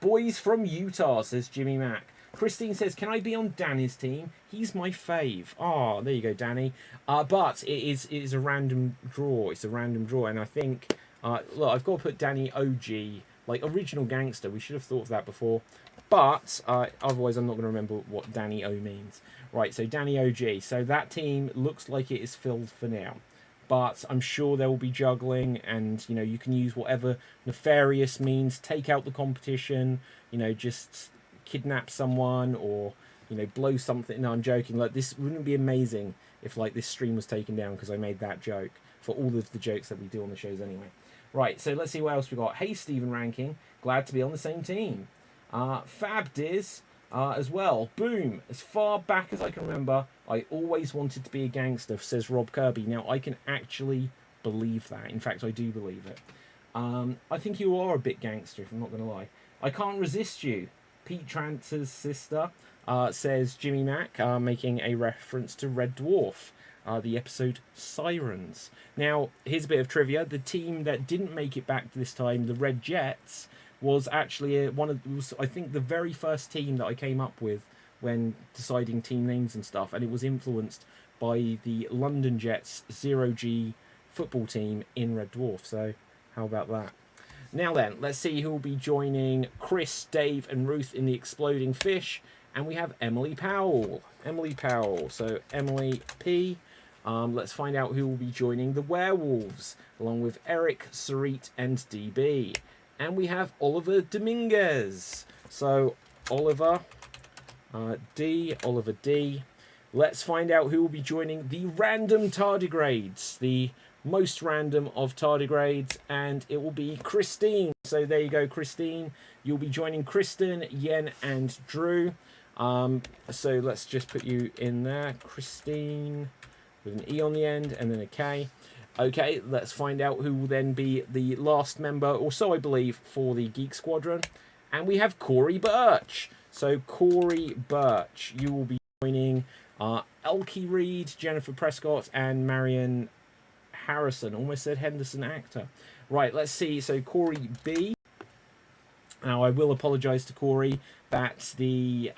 Boys from Utah, says Jimmy Mack. Christine says, can I be on Danny's team? He's my fave. Oh, there you go, Danny. But it is a random draw. It's a random draw. And I think, look, I've got to put Danny OG, like original gangster. We should have thought of that before. But otherwise, I'm not going to remember what Danny O means. Right, so Danny OG. So that team looks like it is filled for now. But I'm sure there will be juggling, and you know, you can use whatever nefarious means, take out the competition, you know, just kidnap someone, or you know, blow something. No, I'm joking. Like, this wouldn't be amazing if like this stream was taken down because I made that joke, for all of the jokes that we do on the shows anyway. Right, so let's see what else we got. Hey, Stephen Ranking, glad to be on the same team. Fab Diz as well. Boom. As far back as I can remember, I always wanted to be a gangster, says Rob Kirby. Now, I can actually believe that. In fact, I do believe it. I think you are a bit gangster, if I'm not going to lie. I can't resist you. Pete Trance's sister, says Jimmy Mack, making a reference to Red Dwarf, the episode Sirens. Now, here's a bit of trivia. The team that didn't make it back this time, the Red Jets, was actually I think the very first team that I came up with when deciding team names and stuff, and it was influenced by the London Jets 0G football team in Red Dwarf. So how about that? Now then, let's see who will be joining Chris, Dave and Ruth in the Exploding Fish. And we have Emily Powell. Emily Powell. So Emily P. Let's find out who will be joining the Werewolves, along with Eric, Sarit and DB. And we have Oliver Dominguez. So Oliver D. Let's find out who will be joining the random tardigrades, the most random of tardigrades, and it will be Christine. So there you go, Christine. You'll be joining Kristen, Yen, and Drew. So let's just put you in there, Christine, with an E on the end and then a K. Okay, let's find out who will then be the last member, or so I believe, for the Geek Squadron. And we have Corey Birch. So Corey Birch, you will be joining Elkie Reed, Jennifer Prescott, and Marion Harrison. Almost said Henderson actor. Right, let's see. So Corey B. Now, I will apologise to Corey. That's the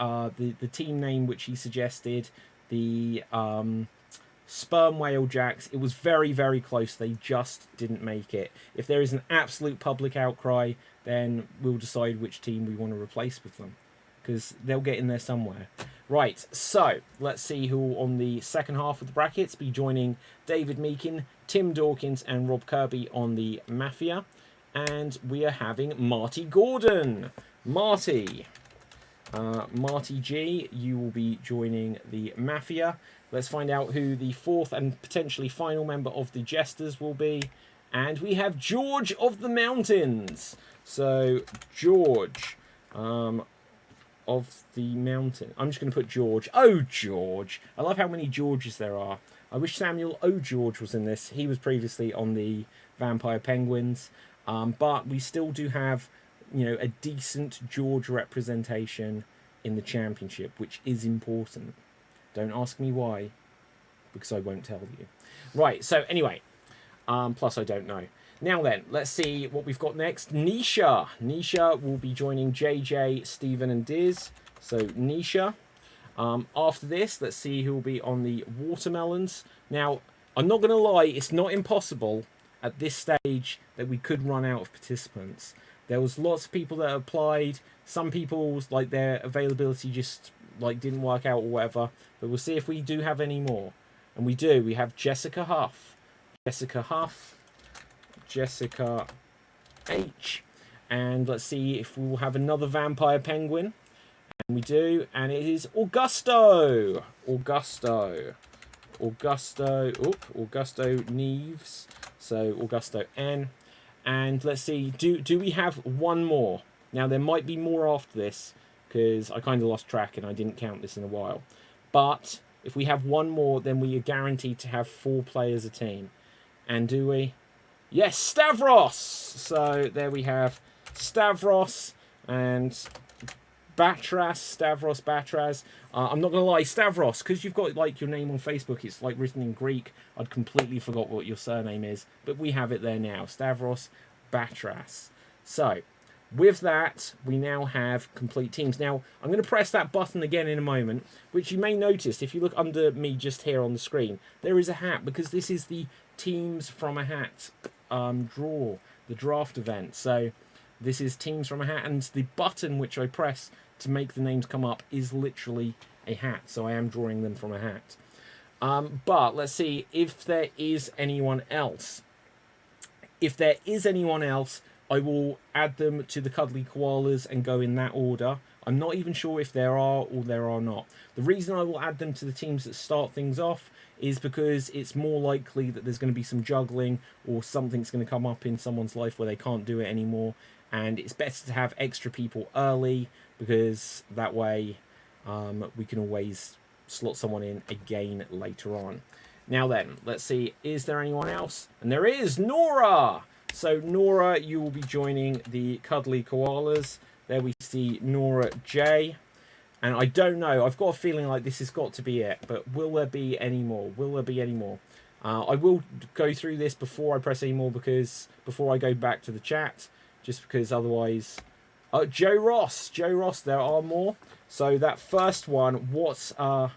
team name which he suggested, the Sperm Whale Jacks. It was very, very close. They just didn't make it. If there is an absolute public outcry, then we'll decide which team we want to replace with them, because they'll get in there somewhere. Right, so let's see who will, on the second half of the brackets, be joining David Meakin, Tim Dawkins and Rob Kirby on the Mafia. And we are having Marty Gordon. Marty G, you will be joining the Mafia. Let's find out who the fourth and potentially final member of the Jesters will be. And we have George of the Mountains. So, George of the Mountain. I'm just going to put George. Oh, George. I love how many Georges there are. I wish Samuel O. George was in this. He was previously on the Vampire Penguins. But we still do have, you know, a decent George representation in the championship, which is important. Don't ask me why, because I won't tell you. Right, so anyway, plus I don't know. Now then, let's see what we've got next. Nisha. Nisha will be joining JJ, Stephen and Diz. So Nisha. After this, let's see who will be on the Watermelons. Now, I'm not going to lie, it's not impossible at this stage that we could run out of participants. There was lots of people that applied. Some people's, like, their availability just like didn't work out or whatever. But we'll see if we do have any more. And we do. We have Jessica Huff, Jessica H. And let's see if we will have another Vampire Penguin. And we do. And it is Augusto Neves. So Augusto N. And let's see, do we have one more? Now, there might be more after this, because I kind of lost track and I didn't count this in a while. But if we have one more, then we are guaranteed to have 4 players a team. And do we? Yes, Stavros! So there we have Stavros and Stavros Batras. I'm not going to lie, Stavros, because you've got like your name on Facebook, it's like written in Greek. I'd completely forgot what your surname is, but we have it there now. Stavros Batras. So, with that, we now have complete teams. Now, I'm going to press that button again in a moment, which you may notice if you look under me just here on the screen. There is a hat, because this is the Teams from a Hat draw, the draft event. So this is Teams from a Hat, and the button which I press to make the names come up is literally a hat. So I am drawing them from a hat. But let's see if there is anyone else. If there is anyone else, I will add them to the Cuddly Koalas and go in that order. I'm not even sure if there are or there are not. The reason I will add them to the teams that start things off is because it's more likely that there's going to be some juggling or something's going to come up in someone's life where they can't do it anymore. And it's better to have extra people early, because that way we can always slot someone in again later on. Now then, let's see, is there anyone else? And there is! Nora! So Nora, you will be joining the Cuddly Koalas. There we see Nora J. And I don't know, I've got a feeling like this has got to be it, but will there be any more? Will there be any more? I will go through this before I press any more, because before I go back to the chat, just because otherwise... Joe Ross, there are more. So that first one, what a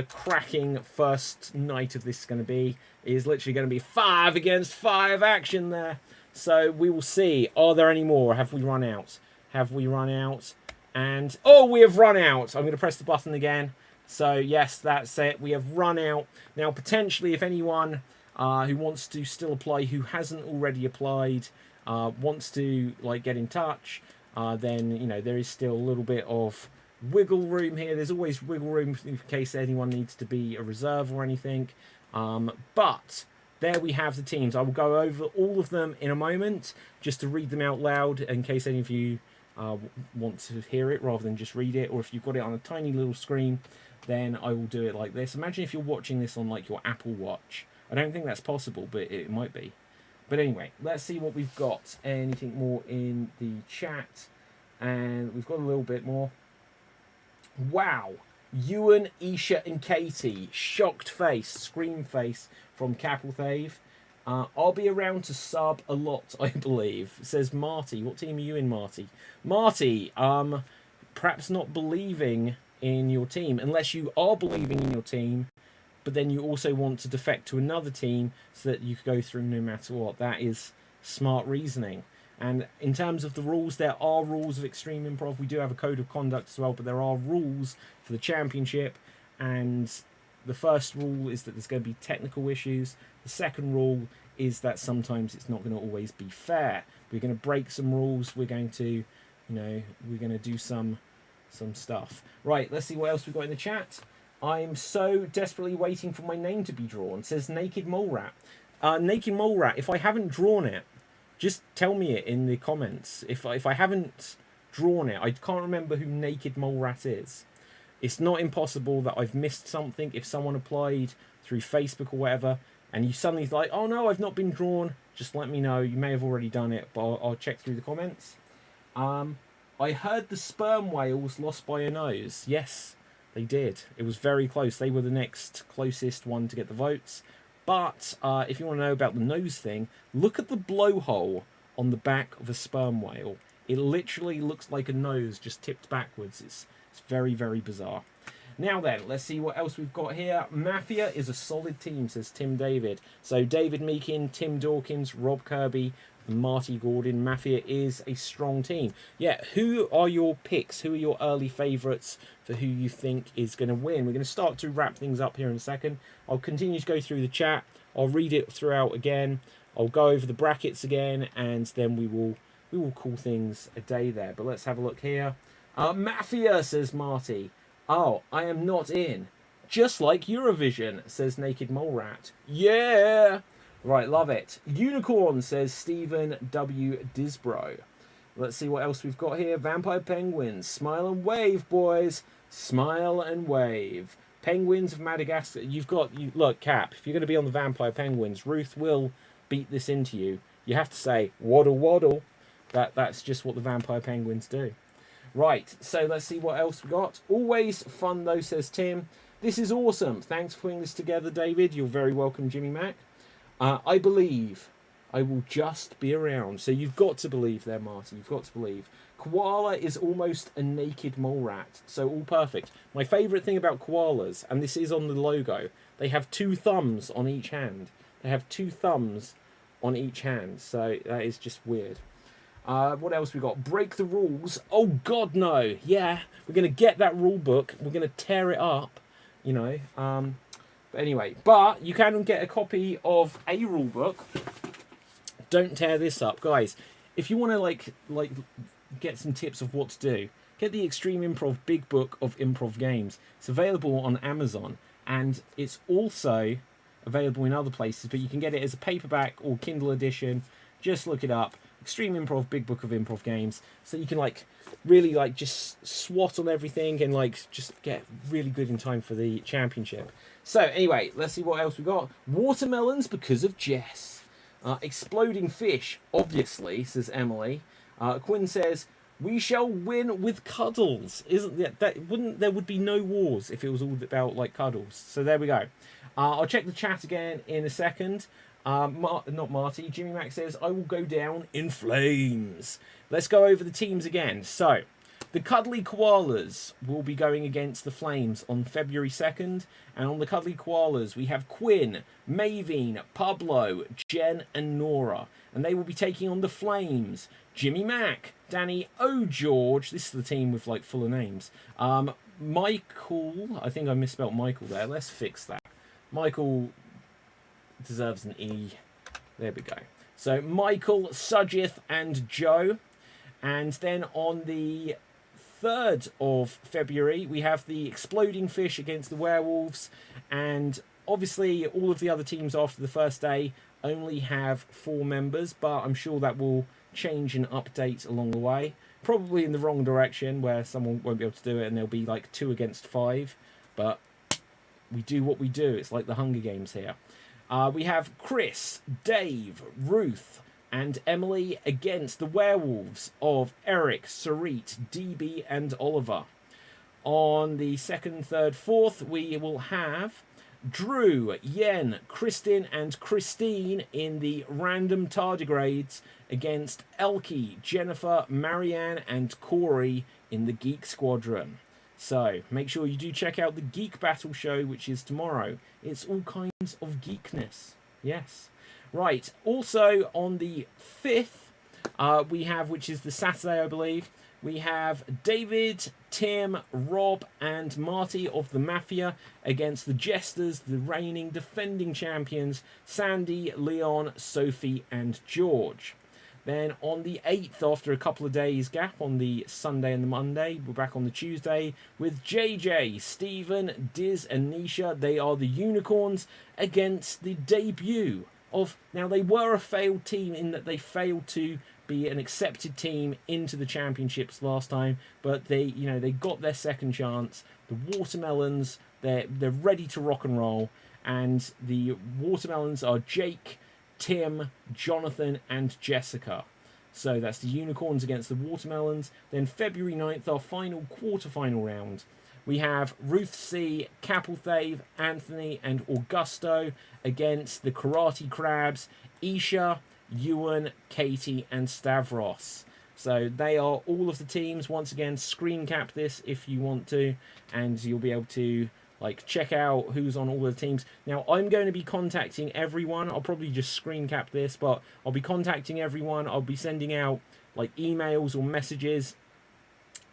cracking first night of this is going to be. It is literally going to be 5 against 5 action there. So we will see. Are there any more? Have we run out? Have we run out? And, oh, we have run out. I'm going to press the button again. So, yes, that's it. We have run out. Now, potentially, if anyone who wants to still apply, who hasn't already applied, wants to, like, get in touch, then, you know, there is still a little bit of wiggle room here. There's always wiggle room in case anyone needs to be a reserve or anything. But there we have the teams. I will go over all of them in a moment just to read them out loud in case any of you want to hear it rather than just read it, or if you've got it on a tiny little screen, then I will do it like this. Imagine if you're watching this on like your Apple Watch. I don't think that's possible, but it might be. But anyway, let's see what we've got. Anything more in the chat? And we've got a little bit more. Wow. Ewan, Isha and Katie. Shocked face, scream face from Capelthave. I'll be around to sub a lot, I believe, says Marty. What team are you in, Marty? Marty, perhaps not believing in your team, unless you are believing in your team, but then you also want to defect to another team so that you could go through no matter what. That is smart reasoning. And in terms of the rules, there are rules of Extreme Improv. We do have a code of conduct as well, but there are rules for the championship. And the first rule is that there's going to be technical issues. The second rule is that sometimes it's not going to always be fair. We're going to break some rules. We're going to, you know, we're going to do some stuff. Right, let's see what else we've got in the chat. I'm so desperately waiting for my name to be drawn, says Naked Mole Rat. Naked Mole Rat, if I haven't drawn it, just tell me it in the comments. If I haven't drawn it, I can't remember who Naked Mole Rat is. It's not impossible that I've missed something. If someone applied through Facebook or whatever, and you suddenly like, oh no, I've not been drawn, just let me know. You may have already done it, but I'll check through the comments. I heard the sperm whales lost by a nose. Yes, they did. It was very close. They were the next closest one to get the votes. But if you want to know about the nose thing, look at the blowhole on the back of a sperm whale. It literally looks like a nose just tipped backwards. It's very, very bizarre. Now then, let's see what else we've got here. Mafia is a solid team, says Tim David. So David Meakin, Tim Dawkins, Rob Kirby, and Marty Gordon. Mafia is a strong team. Yeah, who are your picks? Who are your early favourites for who you think is going to win? We're going to start to wrap things up here in a second. I'll continue to go through the chat. I'll read it throughout again. I'll go over the brackets again, and then we will call things a day there. But let's have a look here. Mafia, says Marty. Oh, I am not in. Just like Eurovision, says Naked Mole Rat. Yeah! Right, love it. Unicorn, says Stephen W. Disbro. Let's see what else we've got here. Vampire Penguins. Smile and wave, boys. Smile and wave. Penguins of Madagascar. Look, Cap, if you're going to be on the Vampire Penguins, Ruth will beat this into you. You have to say, waddle waddle. That's just what the Vampire Penguins do. Right, so let's see what else we got. Always fun though, says Tim. This is awesome. Thanks for putting this together, David. You're very welcome, Jimmy Mac. I believe I will just be around. So you've got to believe there, Marty. You've got to believe. Koala is almost a naked mole rat. So all perfect. My favourite thing about koalas, and this is on the logo, they have 2 thumbs on each hand. They have 2 thumbs on each hand. So that is just weird. What else we got? Break the rules. Oh, God, no. Yeah, we're going to get that rule book. We're going to tear it up, you know. But anyway, but you can get a copy of a rule book. Don't tear this up, guys. If you want to like get some tips of what to do, get the Extreme Improv Big Book of Improv Games. It's available on Amazon, and it's also available in other places, but you can get it as a paperback or Kindle edition. Just look it up. Extreme Improv Big Book of Improv Games, so you can like really like just swat on everything and like just get really good in time for the championship. So anyway, let's see what else we got. Watermelons because of Jess. Exploding fish, obviously, says Emily. Quinn says, we shall win with cuddles. Isn't that wouldn't there would be no wars if it was all about like cuddles. So there we go. I'll check the chat again in a second. Not Marty. Jimmy Mac says, I will go down in flames. Let's go over the teams again. So, the Cuddly Koalas will be going against the Flames on February 2nd. And on the Cuddly Koalas, we have Quinn, Mavine, Pablo, Jen, and Nora. And they will be taking on the Flames. Jimmy Mac, Danny O'George. This is the team with, like, fuller names. Michael. I think I misspelled Michael there. Let's fix that. Michael deserves an E. There we go. So, Michael, Sujith, and Joe. And then on the 3rd of February, we have the Exploding Fish against the Werewolves. And obviously, all of the other teams after the first day only have 4 members, but I'm sure that will change and update along the way. Probably in the wrong direction, where someone won't be able to do it and there'll be like 2 against 5. But we do what we do. It's like the Hunger Games here. We have Chris, Dave, Ruth, and Emily against the Werewolves of Eric, Sarit, DB, and Oliver. On the 2nd, 3rd, 4th, we will have Drew, Yen, Kristin, and Christine in the random tardigrades against Elkie, Jennifer, Marianne, and Corey in the Geek Squadron. So, make sure you do check out the Geek Battle Show, which is tomorrow. It's all kinds of geekness. Yes. Right, also on the 5th, we have, which is the Saturday, I believe, we have David, Tim, Rob, and Marty of the Mafia against the Jesters, the reigning defending champions, Sandy, Leon, Sophie, and George. Then on the 8th, after a couple of days gap on the Sunday and the Monday, we're back on the Tuesday with JJ, Stephen, Diz, and Nisha. They are the Unicorns against the debut of... Now, they were a failed team in that they failed to be an accepted team into the championships last time, but they got their second chance. The Watermelons, they're ready to rock and roll, and the Watermelons are Jake, Tim, Jonathan, and Jessica. So that's the Unicorns against the Watermelons. Then February 9th, our final quarterfinal round. We have Ruth C, Capelthave, Anthony, and Augusto against the Karate Crabs, Isha, Ewan, Katie, and Stavros. So they are all of the teams. Once again, screen cap this if you want to, and you'll be able to check out who's on all the teams. Now, I'm going to be contacting everyone. I'll probably just screen cap this, but I'll be contacting everyone. I'll be sending out emails or messages.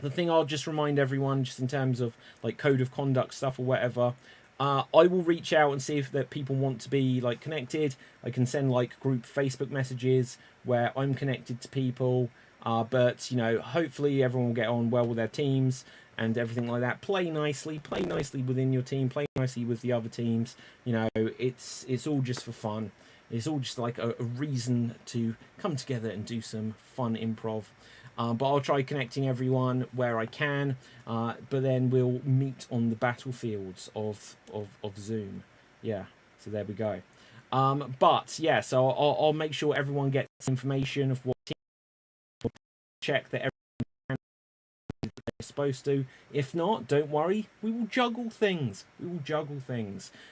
The thing I'll just remind everyone, just in terms of code of conduct stuff or whatever, I will reach out and see if that people want to be connected. I can send group Facebook messages where I'm connected to people. But hopefully everyone will get on well with their teams and everything like that. Play nicely within your team, play nicely with the other teams. It's all just for fun. It's all just a reason to come together and do some fun improv. But I'll try connecting everyone where I can. But then we'll meet on the battlefields of Zoom. Yeah, so there we go. But yeah, so I'll make sure everyone gets information of what team, check that everyone is supposed to. If not, don't worry, we will juggle things.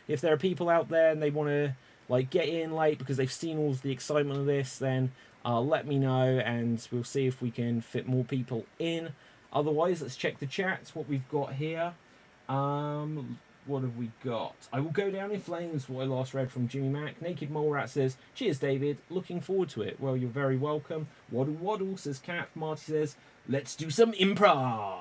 If there are people out there and they want to like get in late because they've seen all of the excitement of this, then let me know and we'll see if we can fit more people in. Otherwise, let's check the chats, what we've got here. What have we got? I will go down in flames, what I last read from Jimmy Mac. Naked Mole Rat says, cheers, David. Looking forward to it. Well, you're very welcome. Waddle Waddle says, Cat. Marty says, let's do some improv.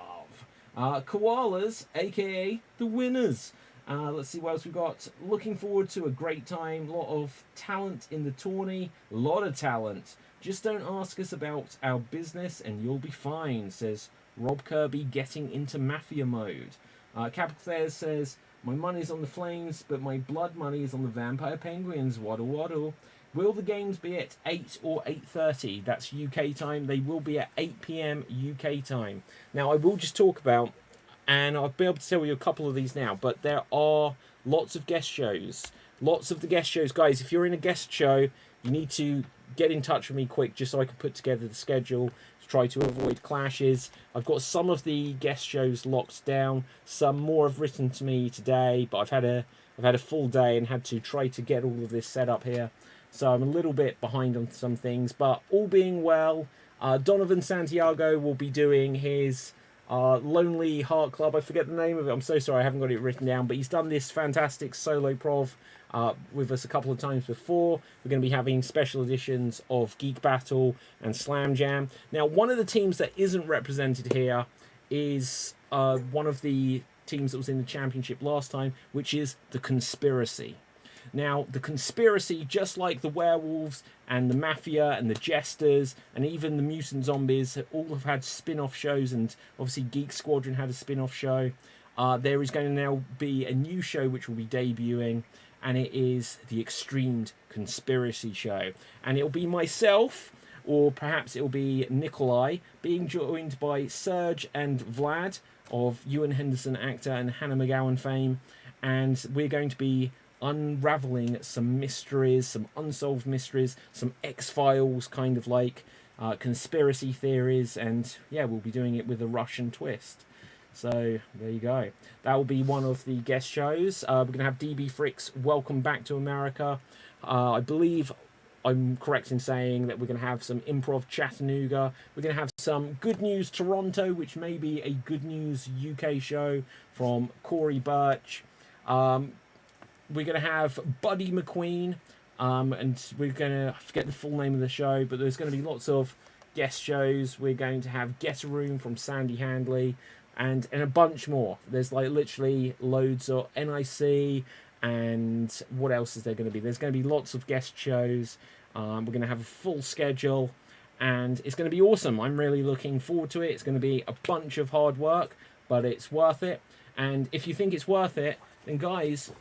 Koalas, a.k.a. the winners. Let's see what else we've got. Looking forward to a great time. A lot of talent in the tourney. A lot of talent. Just don't ask us about our business and you'll be fine, says Rob Kirby, getting into Mafia mode. Capital Claire says, my money's on the Flames, but my blood money is on the Vampire Penguins. Waddle Waddle. Will the games be at 8 or 8:30? That's UK time. They will be at 8 p.m. UK time. Now, I will just talk about, and I'll be able to tell you a couple of these now, but there are lots of guest shows. Lots of the guest shows. Guys, if you're in a guest show, you need to get in touch with me quick just so I can put together the schedule to try to avoid clashes. I've got some of the guest shows locked down. Some more have written to me today, but I've had a full day and had to try to get all of this set up here. So I'm a little bit behind on some things, but all being well, Donovan Santiago will be doing his Lonely Heart Club. I forget the name of it. I'm so sorry, I haven't got it written down, but he's done this fantastic solo prov with us a couple of times before. We're going to be having special editions of Geek Battle and Slam Jam. Now, one of the teams that isn't represented here is one of the teams that was in the championship last time, which is the Conspiracy. Now, the Conspiracy, just like the Werewolves and the Mafia and the Jesters and even the Mutant Zombies, all have had spin-off shows, and obviously Geek Squadron had a spin-off show. There is going to now be a new show which will be debuting, and it is the Xstreamed Conspiracy Show. And it'll be myself, or perhaps it'll be Nikolai, being joined by Serge and Vlad of Ewan Henderson actor and Hannah McGowan fame, and we're going to be unraveling some mysteries, some unsolved mysteries, some X-Files kind of like conspiracy theories, and yeah, we'll be doing it with a Russian twist. So there you go. That will be one of the guest shows. We're going to have DB Fricks Welcome Back to America. I believe I'm correct in saying that we're going to have some Improv Chattanooga. We're going to have some Good News Toronto, which may be a Good News UK show from Corey Birch. We're going to have Buddy McQueen, and we're going to, I forget the full name of the show, but there's going to be lots of guest shows. We're going to have Get a Room from Sandy Handley, and a bunch more. There's like literally loads of NIC, and what else is there going to be? There's going to be lots of guest shows. We're going to have a full schedule, and it's going to be awesome. I'm really looking forward to it. It's going to be a bunch of hard work, but it's worth it. And if you think it's worth it, then guys,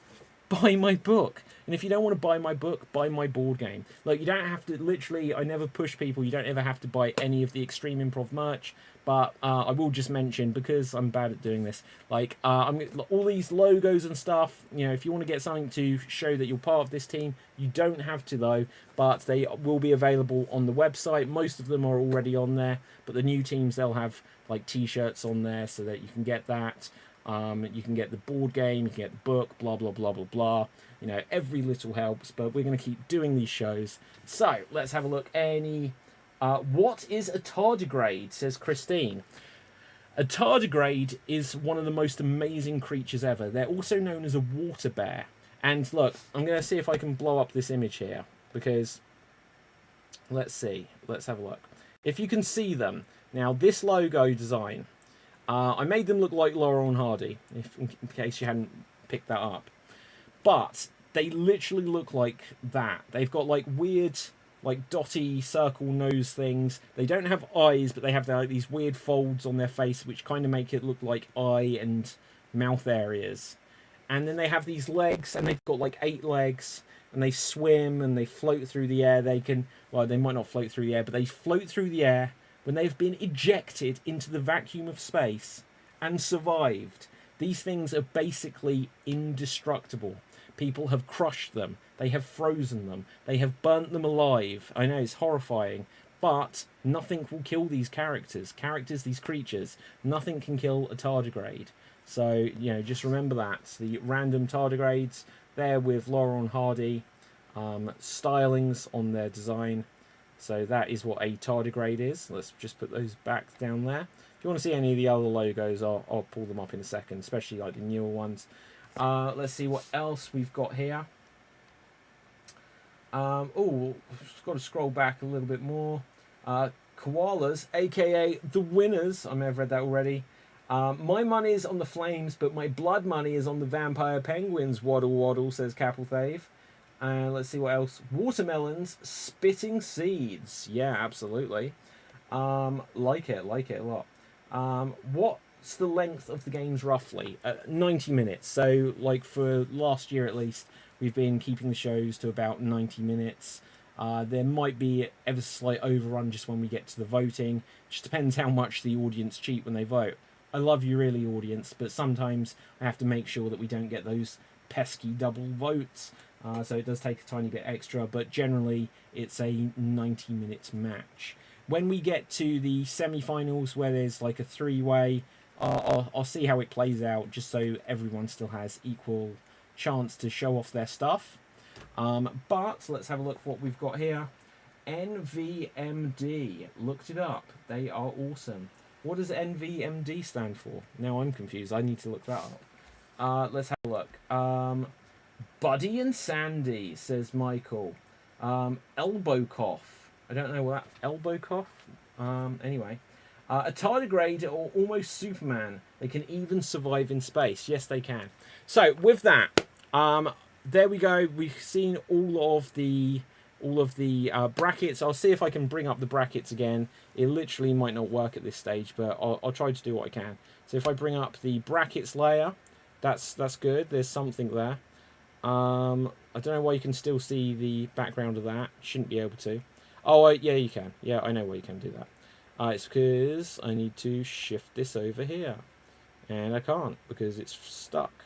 buy my book. And if you don't want to buy my book, buy my board game. Like, you don't have to, literally, I never push people, you don't ever have to buy any of the Extreme Improv merch, but I will just mention, because I'm bad at doing this, like, all these logos and stuff, you know, if you want to get something to show that you're part of this team, you don't have to though, but they will be available on the website. Most of them are already on there, but the new teams, they'll have like t-shirts on there so that you can get that. You can get the board game, you can get the book, blah, blah, blah, blah, blah. You know, every little helps, but we're going to keep doing these shows. So, let's have a look. What is a tardigrade, says Christine. A tardigrade is one of the most amazing creatures ever. They're also known as a water bear. And look, I'm going to see if I can blow up this image here, because, let's see. Let's have a look. If you can see them. Now, this logo design, I made them look like Laurel and Hardy, in case you hadn't picked that up. But they literally look like that. They've got like weird, like dotty circle nose things. They don't have eyes, but they have like these weird folds on their face, which kind of make it look like eye and mouth areas. And then they have these legs, and they've got like 8 legs, and they swim and they float through the air. They can, well, they might not float through the air, but they float through the air when they've been ejected into the vacuum of space and survived. These things are basically indestructible. People have crushed them. They have frozen them. They have burnt them alive. I know, it's horrifying, but nothing will kill these characters. These creatures. Nothing can kill a tardigrade. So, you know, just remember that. The random tardigrades, they're with Laurel and Hardy. stylings on their design. So that is what a tardigrade is. Let's just put those back down there. If you want to see any of the other logos, I'll pull them up in a second, especially like the newer ones. Let's see what else we've got here. Oh, just got to scroll back a little bit more. Koalas, aka the winners. I may have read that already. My money is on the Flames, but my blood money is on the Vampire Penguins. Waddle waddle, says Capelthave. And let's see what else. Watermelons, spitting seeds. Yeah, absolutely. Like it a lot. What's the length of the games roughly? 90 minutes. So, like for last year at least, we've been keeping the shows to about 90 minutes. There might be ever slight overrun just when we get to the voting. It just depends how much the audience cheat when they vote. I love you really, audience, but sometimes I have to make sure that we don't get those pesky double votes. So it does take a tiny bit extra, but generally it's a 90 minutes match. When we get to the semi-finals where there's like a three-way, I'll see how it plays out just so everyone still has equal chance to show off their stuff. But let's have a look what we've got here. NVMD. Looked it up. They are awesome. What does NVMD stand for? Now I'm confused. I need to look that up. Let's have a look. Buddy and Sandy, says Michael. Elbow cough. I don't know what that... Elbow cough? Anyway. A tardigrade or almost Superman. They can even survive in space. Yes, they can. So, with that, there we go. We've seen all of the brackets. I'll see if I can bring up the brackets again. It literally might not work at this stage, but I'll try to do what I can. So if I bring up the brackets layer, that's good. There's something there. I don't know why you can still see the background of that. Shouldn't be able to. Oh, yeah, you can. Yeah, I know why you can do that. It's because I need to shift this over here. And I can't because it's stuck.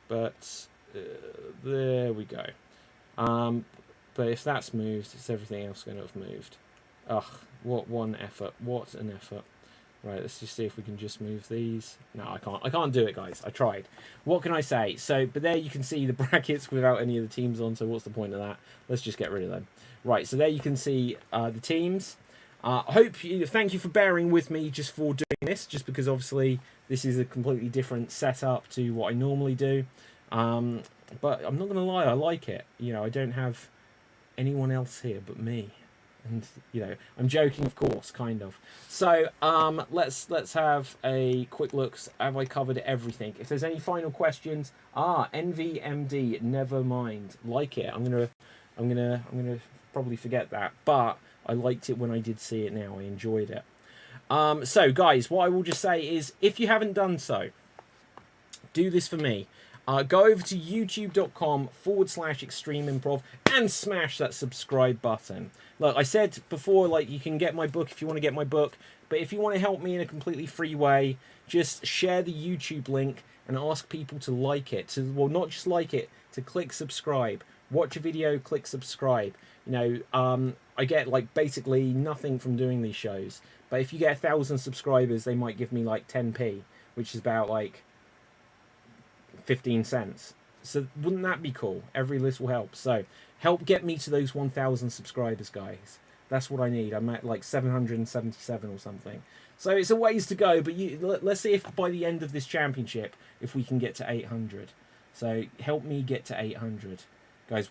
But there we go. But if that's moved, it's everything else going to have moved. Ugh, what one effort. What an effort. Right, let's just see if we can just move these. No, I can't. I can't do it, guys. I tried. What can I say? So, but there you can see the brackets without any of the teams on, so what's the point of that? Let's just get rid of them. Right, so there you can see the teams. Thank you for bearing with me just for doing this, just because obviously this is a completely different setup to what I normally do. But I'm not going to lie, I like it. You know, I don't have anyone else here but me. And, you know, I'm joking, of course, kind of. So, let's have a quick look. Have I covered everything? If there's any final questions, NVMD, never mind. Like it. I'm gonna probably forget that, but I liked it when I did see it. Now I enjoyed it. So, guys, what I will just say is, if you haven't done so, do this for me. Go over to youtube.com/extremeimprov and smash that subscribe button. Look, I said before, like, you can get my book if you want to get my book, but if you want to help me in a completely free way, just share the YouTube link and ask people to like it. Well, not just like it, to click subscribe. Watch a video, click subscribe. You know, I get, like, basically nothing from doing these shows, but if you get 1,000 subscribers, they might give me, like, 10p, which is about, like, 15 cents. So wouldn't that be cool? Every list will help. So help get me to those 1,000 subscribers, guys. That's what I need. I'm at like 777 or something. So it's a ways to go, but let's see if by the end of this championship, if we can get to 800. So help me get to 800. Guys,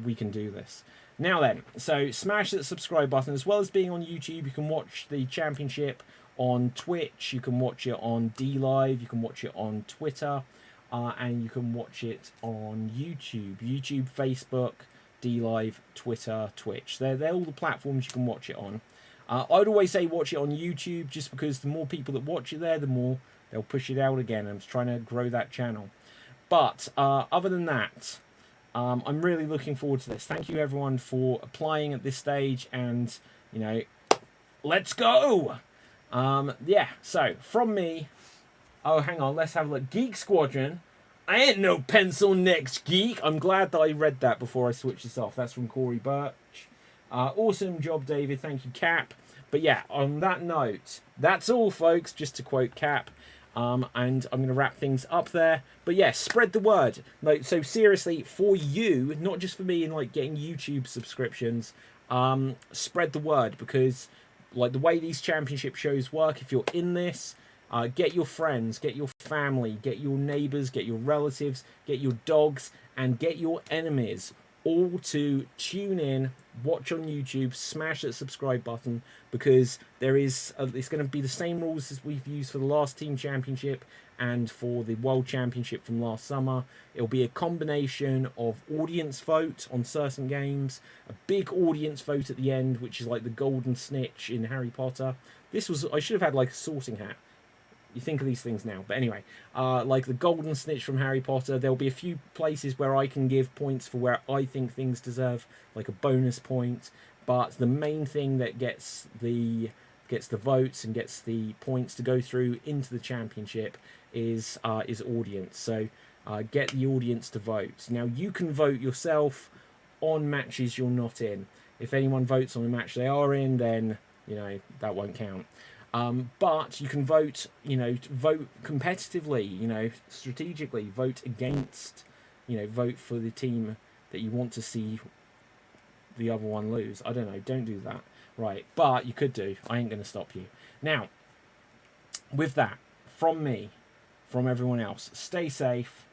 we can do this. Now then, so smash that subscribe button. As well as being on YouTube, you can watch the championship on Twitch. You can watch it on DLive. You can watch it on Twitter. And you can watch it on YouTube, Facebook, DLive, Twitter, Twitch. They're all the platforms you can watch it on. I'd always say watch it on YouTube, just because the more people that watch it there, the more they'll push it out again. I'm just trying to grow that channel. But other than that, I'm really looking forward to this. Thank you, everyone, for applying at this stage. And, you know, let's go! Yeah, so from me... Oh, hang on, let's have a look. Geek Squadron. I ain't no pencil next, Geek. I'm glad that I read that before I switched this off. That's from Corey Birch. Awesome job, David. Thank you, Cap. But yeah, on that note, that's all, folks. Just to quote Cap. And I'm going to wrap things up there. But yeah, spread the word. Like, so seriously, for you, not just for me in like getting YouTube subscriptions, spread the word, because like the way these championship shows work, if you're in this, get your friends, get your family, get your neighbors, get your relatives, get your dogs, and get your enemies all to tune in, watch on YouTube, smash that subscribe button, because there is it's going to be the same rules as we've used for the last team championship and for the world championship from last summer. It'll be a combination of audience vote on certain games, a big audience vote at the end, which is like the golden snitch in Harry Potter. I should have had like a sorting hat. You think of these things now, but anyway, like the golden snitch from Harry Potter, there'll be a few places where I can give points for where I think things deserve like a bonus point, but the main thing that gets the votes and gets the points to go through into the championship is audience. So get the audience to vote. Now you can vote yourself on matches you're not in. If anyone votes on a match they are in, then that won't count. But you can vote, vote competitively, strategically, vote against, vote for the team that you want to see the other one lose. I don't know, don't do that. Right, but you could do. I ain't going to stop you. Now, with that, from me, from everyone else, stay safe,